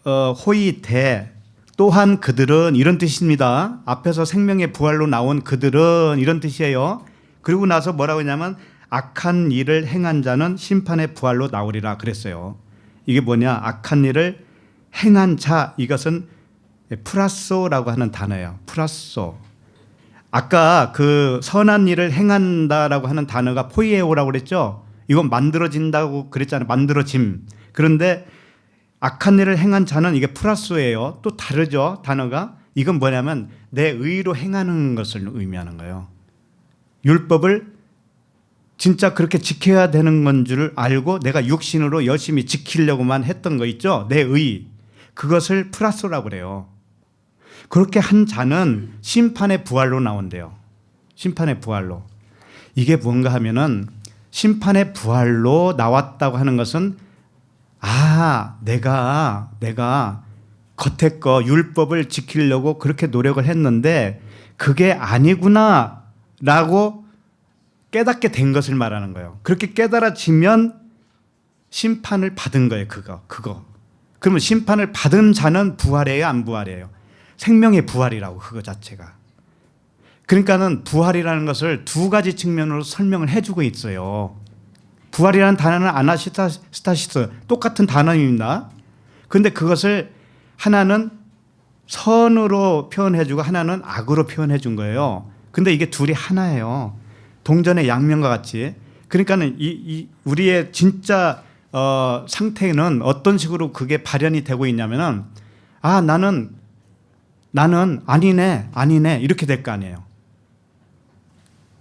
호의대, 또한 그들은 이런 뜻입니다. 앞에서 생명의 부활로 나온 그들은 이런 뜻이에요. 그리고 나서 뭐라고 했냐면 악한 일을 행한 자는 심판의 부활로 나오리라 그랬어요. 이게 뭐냐? 악한 일을 행한 자, 이것은 프라소라고 하는 단어예요. 프라소. 아까 그 선한 일을 행한다라고 하는 단어가 포이에오라고 그랬죠. 이건 만들어진다고 그랬잖아요. 만들어짐. 그런데 악한 일을 행한 자는 이게 프라소예요. 또 다르죠, 단어가. 이건 뭐냐면 내 의로 행하는 것을 의미하는 거예요. 율법을 진짜 그렇게 지켜야 되는 건 줄 알고 내가 육신으로 열심히 지키려고만 했던 거 있죠. 내 의. 그것을 프라소라고 그래요. 그렇게 한 자는 심판의 부활로 나온대요. 심판의 부활로. 이게 뭔가 하면은 심판의 부활로 나왔다고 하는 것은, 내가 겉에 거 율법을 지키려고 그렇게 노력을 했는데 그게 아니구나 라고 깨닫게 된 것을 말하는 거예요. 그렇게 깨달아지면 심판을 받은 거예요. 그거. 그러면 심판을 받은 자는 부활이에요, 안 부활이에요? 생명의 부활이라고, 그거 자체가. 그러니까는 부활이라는 것을 두 가지 측면으로 설명을 해주고 있어요. 부활이라는 단어는 아나스타시스, 똑같은 단어입니다. 그런데 그것을 하나는 선으로 표현해주고 하나는 악으로 표현해준 거예요. 근데 이게 둘이 하나예요. 동전의 양면과 같이. 그러니까는 우리의 진짜 상태는 어떤 식으로 그게 발현이 되고 있냐면은, 나는 아니네 이렇게 될 거 아니에요.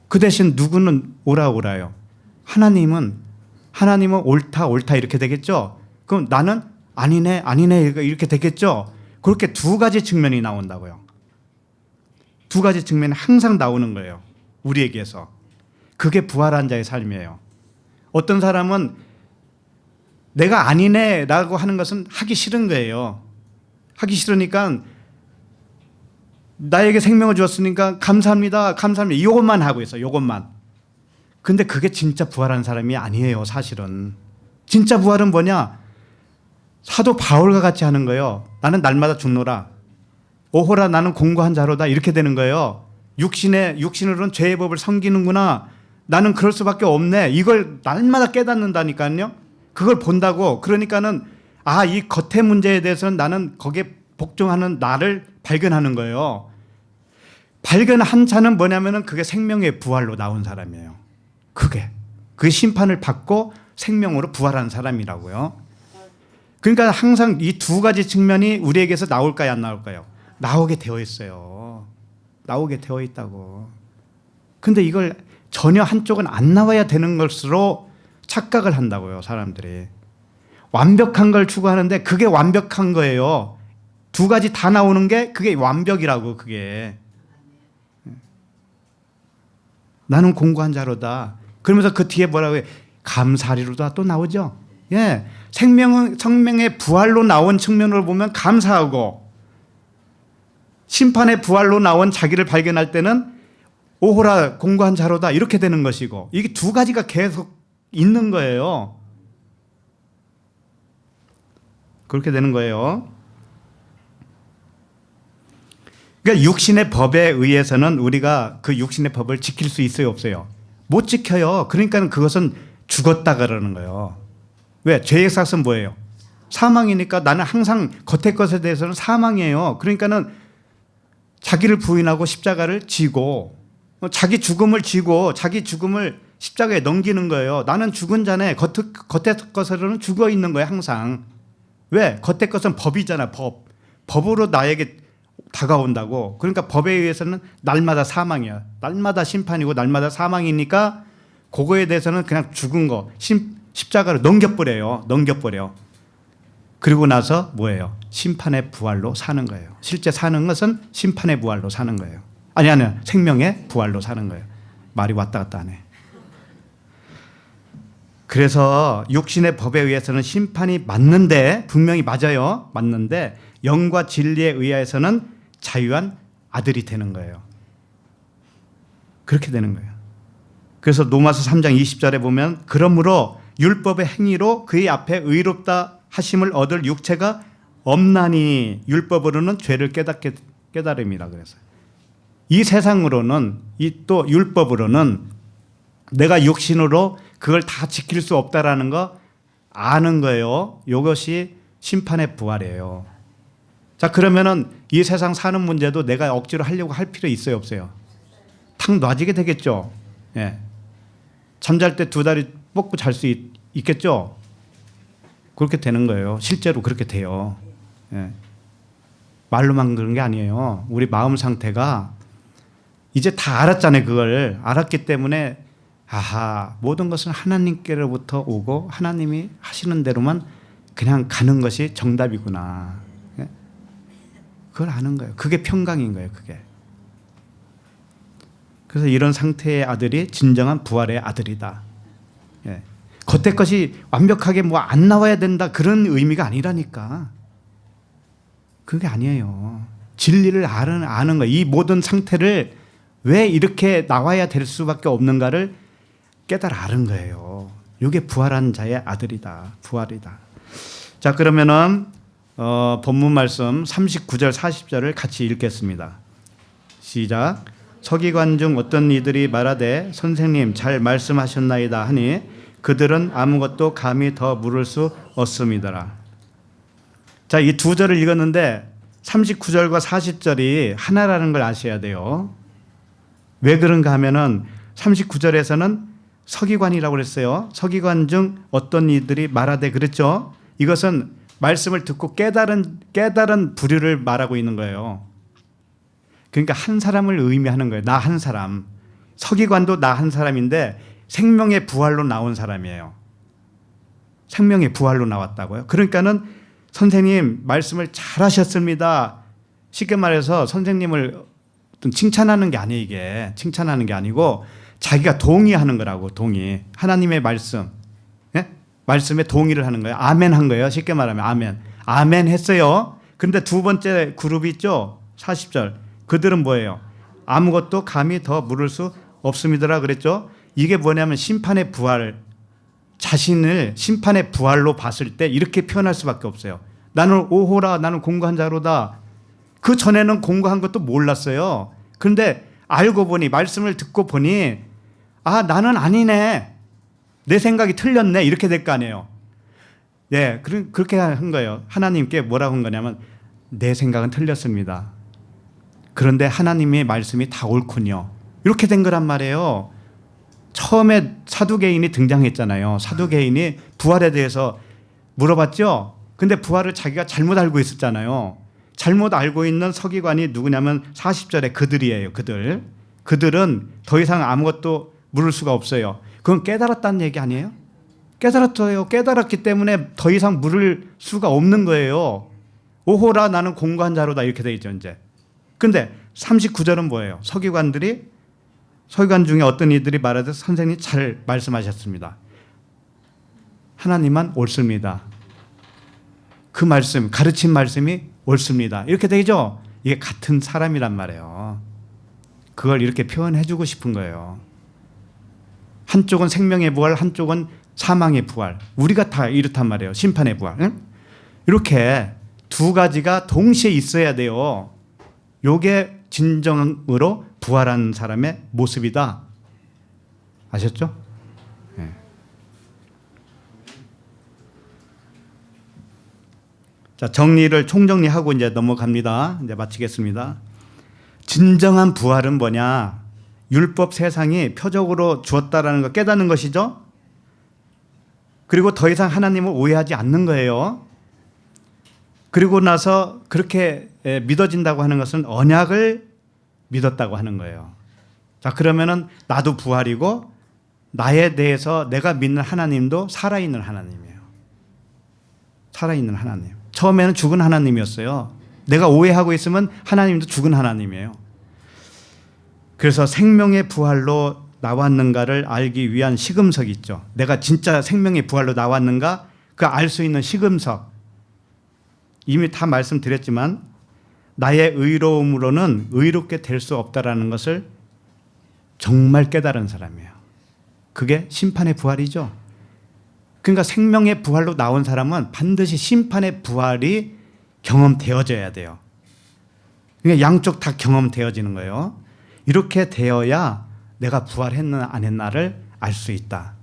그 대신 누구는 오라요. 하나님은 옳다 이렇게 되겠죠. 그럼 나는 아니네 이렇게 되겠죠. 그렇게 두 가지 측면이 나온다고요. 두 가지 측면이 항상 나오는 거예요. 우리에게서. 그게 부활한 자의 삶이에요. 어떤 사람은 내가 아니네 라고 하는 것은 하기 싫은 거예요. 하기 싫으니까 나에게 생명을 주었으니까 감사합니다. 이것만 하고 있어요. 이것만. 근데 그게 진짜 부활한 사람이 아니에요. 사실은. 진짜 부활은 뭐냐? 사도 바울과 같이 하는 거예요. 나는 날마다 죽노라. 오호라 나는 공고한 자로다. 이렇게 되는 거예요. 육신으로는 죄의 법을 섬기는구나. 나는 그럴 수밖에 없네. 이걸 날마다 깨닫는다니까요. 그걸 본다고. 그러니까는 이 겉의 문제에 대해서는 나는 거기에 복종하는 나를 발견하는 거예요. 발견한 자는 뭐냐면은 그게 생명의 부활로 나온 사람이에요. 그 심판을 받고 생명으로 부활한 사람이라고요. 그러니까 항상 이 두 가지 측면이 우리에게서 나올까요, 안 나올까요? 나오게 되어 있어요. 나오게 되어 있다고. 근데 이걸 전혀 한쪽은 안 나와야 되는 것으로 착각을 한다고요, 사람들이. 완벽한 걸 추구하는데 그게 완벽한 거예요. 두 가지 다 나오는 게 그게 완벽이라고. 그게 나는 공고한 자로다. 그러면서 그 뒤에 뭐라고 해요? 감사리로다 또 나오죠. 예, 생명의 부활로 나온 측면으로 보면 감사하고, 심판의 부활로 나온 자기를 발견할 때는 오호라 공고한 자로다 이렇게 되는 것이고, 이게 두 가지가 계속 있는 거예요. 그렇게 되는 거예요. 그러니까 육신의 법에 의해서는 우리가 그 육신의 법을 지킬 수 있어요, 없어요? 못 지켜요. 그러니까 그것은 죽었다 그러는 거예요. 왜? 죄의 삭은 뭐예요? 사망이니까 나는 항상 겉의 것에 대해서는 사망이에요. 그러니까는 자기를 부인하고 십자가를 지고, 자기 죽음을 지고 자기 죽음을 십자가에 넘기는 거예요. 나는 죽은 자네. 겉의 것으로는 죽어 있는 거예요, 항상. 왜? 겉의 것은 법이잖아, 법. 법으로 나에게 다가온다고. 그러니까 법에 의해서는 날마다 사망이야. 날마다 심판이고 날마다 사망이니까 그거에 대해서는 그냥 죽은 거 십자가로 넘겨버려요. 그리고 나서 뭐예요? 심판의 부활로 사는 거예요. 실제 사는 것은 심판의 부활로 사는 거예요. 아니 생명의 부활로 사는 거예요. 말이 왔다 갔다 하네. 그래서 육신의 법에 의해서는 심판이 맞는데, 분명히 맞아요. 맞는데 영과 진리에 의해서는 자유한 아들이 되는 거예요. 그렇게 되는 거예요. 그래서 로마서 3장 20절에 보면, 그러므로 율법의 행위로 그의 앞에 의롭다 하심을 얻을 육체가 없나니 율법으로는 죄를 깨달음이라 그랬어요. 이 세상으로는, 또 율법으로는 내가 육신으로 그걸 다 지킬 수 없다라는 거 아는 거예요. 이것이 심판의 부활이에요. 자, 그러면은 이 세상 사는 문제도 내가 억지로 하려고 할 필요 있어요, 없어요? 탁 놔지게 되겠죠. 예. 잠잘 때 두 다리 뻗고 잘 수 있겠죠. 그렇게 되는 거예요. 실제로 그렇게 돼요. 예. 말로만 그런 게 아니에요. 우리 마음 상태가 이제 다 알았잖아요. 그걸 알았기 때문에 모든 것은 하나님께로부터 오고 하나님이 하시는 대로만 그냥 가는 것이 정답이구나. 예? 그걸 아는 거예요. 그게 평강인 거예요. 그게. 그래서 이런 상태의 아들이 진정한 부활의 아들이다. 예. 겉의 것이 완벽하게 안 나와야 된다 그런 의미가 아니라니까. 그게 아니에요. 진리를 아는 거예요. 이 모든 상태를 왜 이렇게 나와야 될 수밖에 없는가를 깨달아 아는 거예요. 이게 부활한 자의 아들이다. 부활이다. 자, 그러면은 본문 말씀 39절 40절을 같이 읽겠습니다. 시작. 서기관 중 어떤 이들이 말하되 선생님 잘 말씀하셨나이다 하니 그들은 아무것도 감히 더 물을 수 없음이더라. 자, 이 두 절을 읽었는데 39절과 40절이 하나라는 걸 아셔야 돼요. 왜 그런가 하면은 39절에서는 서기관이라고 그랬어요. 서기관 중 어떤 이들이 말하되 그랬죠. 이것은 말씀을 듣고 깨달은 부류를 말하고 있는 거예요. 그러니까 한 사람을 의미하는 거예요. 나 한 사람. 서기관도 나 한 사람인데 생명의 부활로 나온 사람이에요. 생명의 부활로 나왔다고요. 그러니까는 선생님 말씀을 잘하셨습니다. 쉽게 말해서 선생님을 칭찬하는 게 아니에요. 이게 칭찬하는 게 아니고 자기가 동의하는 거라고. 동의. 하나님의 말씀, 예? 말씀에 동의를 하는 거예요. 아멘 한 거예요. 쉽게 말하면 아멘. 아멘 했어요. 그런데 두 번째 그룹이 있죠. 40절. 그들은 뭐예요? 아무것도 감히 더 물을 수 없습니다라 그랬죠. 이게 뭐냐면 심판의 부활, 자신을 심판의 부활로 봤을 때 이렇게 표현할 수밖에 없어요. 나는 오호라, 나는 공고한 자로다. 그 전에는 공고한 것도 몰랐어요. 그런데 알고 보니, 말씀을 듣고 보니, 아, 나는 아니네. 내 생각이 틀렸네. 이렇게 될 거 아니에요. 예, 그렇게 한 거예요. 하나님께 뭐라고 한 거냐면, 내 생각은 틀렸습니다. 그런데 하나님의 말씀이 다 옳군요. 이렇게 된 거란 말이에요. 처음에 사두개인이 등장했잖아요. 사두개인이 부활에 대해서 물어봤죠. 근데 부활을 자기가 잘못 알고 있었잖아요. 잘못 알고 있는 서기관이 누구냐면 40절에 그들이에요. 그들은 더 이상 아무것도 물을 수가 없어요. 그건 깨달았다는 얘기 아니에요? 깨달았어요. 깨달았기 때문에 더 이상 물을 수가 없는 거예요. 오호라, 나는 공고한 자로다. 이렇게 돼 있죠, 이제. 근데 39절은 뭐예요? 서기관 중에 어떤 이들이 말하듯 선생님 잘 말씀하셨습니다. 하나님만 옳습니다. 그 말씀, 가르친 말씀이 옳습니다. 이렇게 되죠? 이게 같은 사람이란 말이에요. 그걸 이렇게 표현해 주고 싶은 거예요. 한쪽은 생명의 부활, 한쪽은 사망의 부활. 우리가 다 이렇단 말이에요. 심판의 부활. 응? 이렇게 두 가지가 동시에 있어야 돼요. 요게 진정으로 부활한 사람의 모습이다. 아셨죠? 네. 자, 총정리하고 이제 넘어갑니다. 이제 마치겠습니다. 진정한 부활은 뭐냐? 율법 세상이 표적으로 주었다라는 거 깨닫는 것이죠. 그리고 더 이상 하나님을 오해하지 않는 거예요. 그리고 나서 그렇게 믿어진다고 하는 것은 언약을 믿었다고 하는 거예요. 자, 그러면은 나도 부활이고 나에 대해서 내가 믿는 하나님도 살아있는 하나님이에요. 살아있는 하나님. 처음에는 죽은 하나님이었어요. 내가 오해하고 있으면 하나님도 죽은 하나님이에요. 그래서 생명의 부활로 나왔는가를 알기 위한 시금석이 있죠. 내가 진짜 생명의 부활로 나왔는가 그 알 수 있는 시금석. 이미 다 말씀드렸지만 나의 의로움으로는 의롭게 될 수 없다라는 것을 정말 깨달은 사람이에요. 그게 심판의 부활이죠. 그러니까 생명의 부활로 나온 사람은 반드시 심판의 부활이 경험되어져야 돼요. 그러니까 양쪽 다 경험되어지는 거예요. 이렇게 되어야 내가 부활했나 안 했나를 알 수 있다.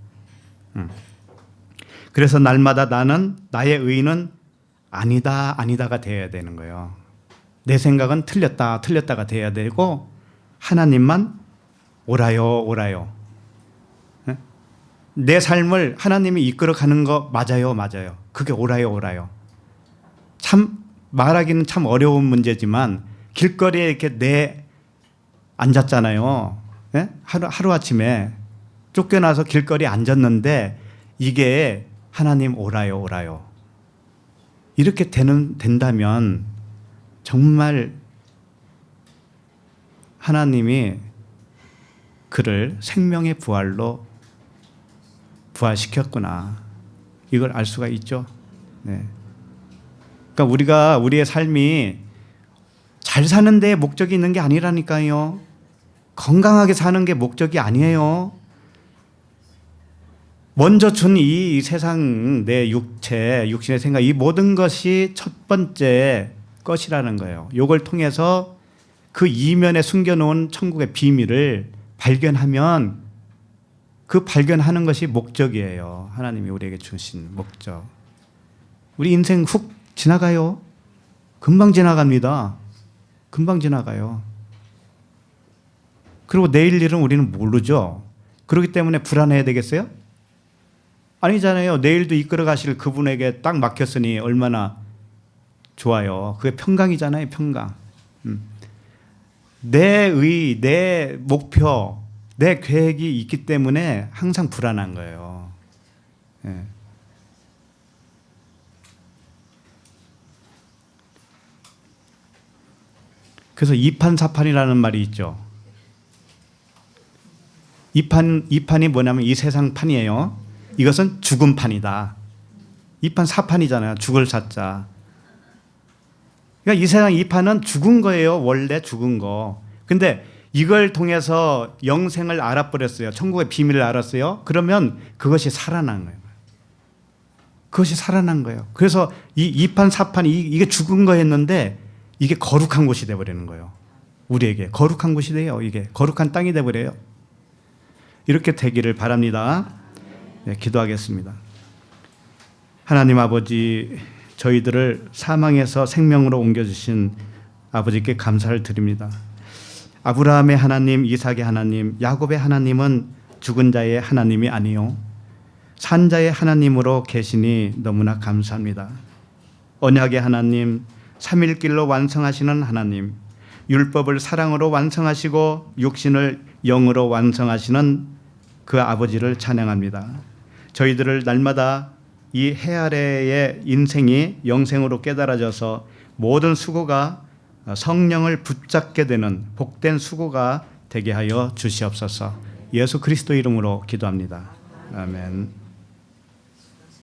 그래서 날마다 나는 나의 의는 아니다가 되어야 되는 거예요. 내 생각은 틀렸다가 되어야 되고 하나님만 옳아요. 내 삶을 하나님이 이끌어가는 거 맞아요. 그게 옳아요. 참 말하기는 참 어려운 문제지만 길거리에 이렇게 앉았잖아요. 예? 하루아침에 쫓겨나서 길거리에 앉았는데 이게 하나님 옳아요. 이렇게 된다면 정말 하나님이 그를 생명의 부활로 부활시켰구나. 이걸 알 수가 있죠. 네. 그러니까 우리의 삶이 잘 사는 데에 목적이 있는 게 아니라니까요. 건강하게 사는 게 목적이 아니에요. 먼저 준 이 세상, 내 육신의 생각, 이 모든 것이 첫 번째 것이라는 거예요. 이걸 통해서 그 이면에 숨겨놓은 천국의 비밀을 발견하면 그 발견하는 것이 목적이에요. 하나님이 우리에게 주신 목적. 우리 인생 훅 지나가요. 금방 지나갑니다. 금방 지나가요. 그리고 내일 일은 우리는 모르죠. 그렇기 때문에 불안해야 되겠어요? 아니잖아요. 내일도 이끌어 가실 그분에게 딱 맡겼으니 얼마나 좋아요. 그게 평강이잖아요. 평강. 내 목표, 내 계획이 있기 때문에 항상 불안한 거예요. 예. 그래서 이판사판이라는 말이 있죠. 이판이 뭐냐면 이 세상 판이에요. 이것은 죽은 판이다. 이판 사판이잖아요. 죽을 사자. 그러니까 이 세상 이판은 죽은 거예요. 원래 죽은 거. 근데 이걸 통해서 영생을 알아버렸어요. 천국의 비밀을 알았어요. 그러면 그것이 살아난 거예요. 그것이 살아난 거예요. 그래서 이 이판 사판 이게 죽은 거였는데 이게 거룩한 곳이 돼버리는 거예요. 우리에게 거룩한 곳이 돼요. 이게 거룩한 땅이 돼버려요. 이렇게 되기를 바랍니다. 네, 기도하겠습니다. 하나님 아버지, 저희들을 사망에서 생명으로 옮겨주신 아버지께 감사를 드립니다. 아브라함의 하나님, 이삭의 하나님, 야곱의 하나님은 죽은 자의 하나님이 아니요 산 자의 하나님으로 계시니 너무나 감사합니다. 언약의 하나님, 삼일길로 완성하시는 하나님, 율법을 사랑으로 완성하시고 육신을 영으로 완성하시는 그 아버지를 찬양합니다. 저희들을 날마다 이 해 아래의 인생이 영생으로 깨달아져서 모든 수고가 성령을 붙잡게 되는 복된 수고가 되게 하여 주시옵소서. 예수 그리스도 이름으로 기도합니다. 아멘.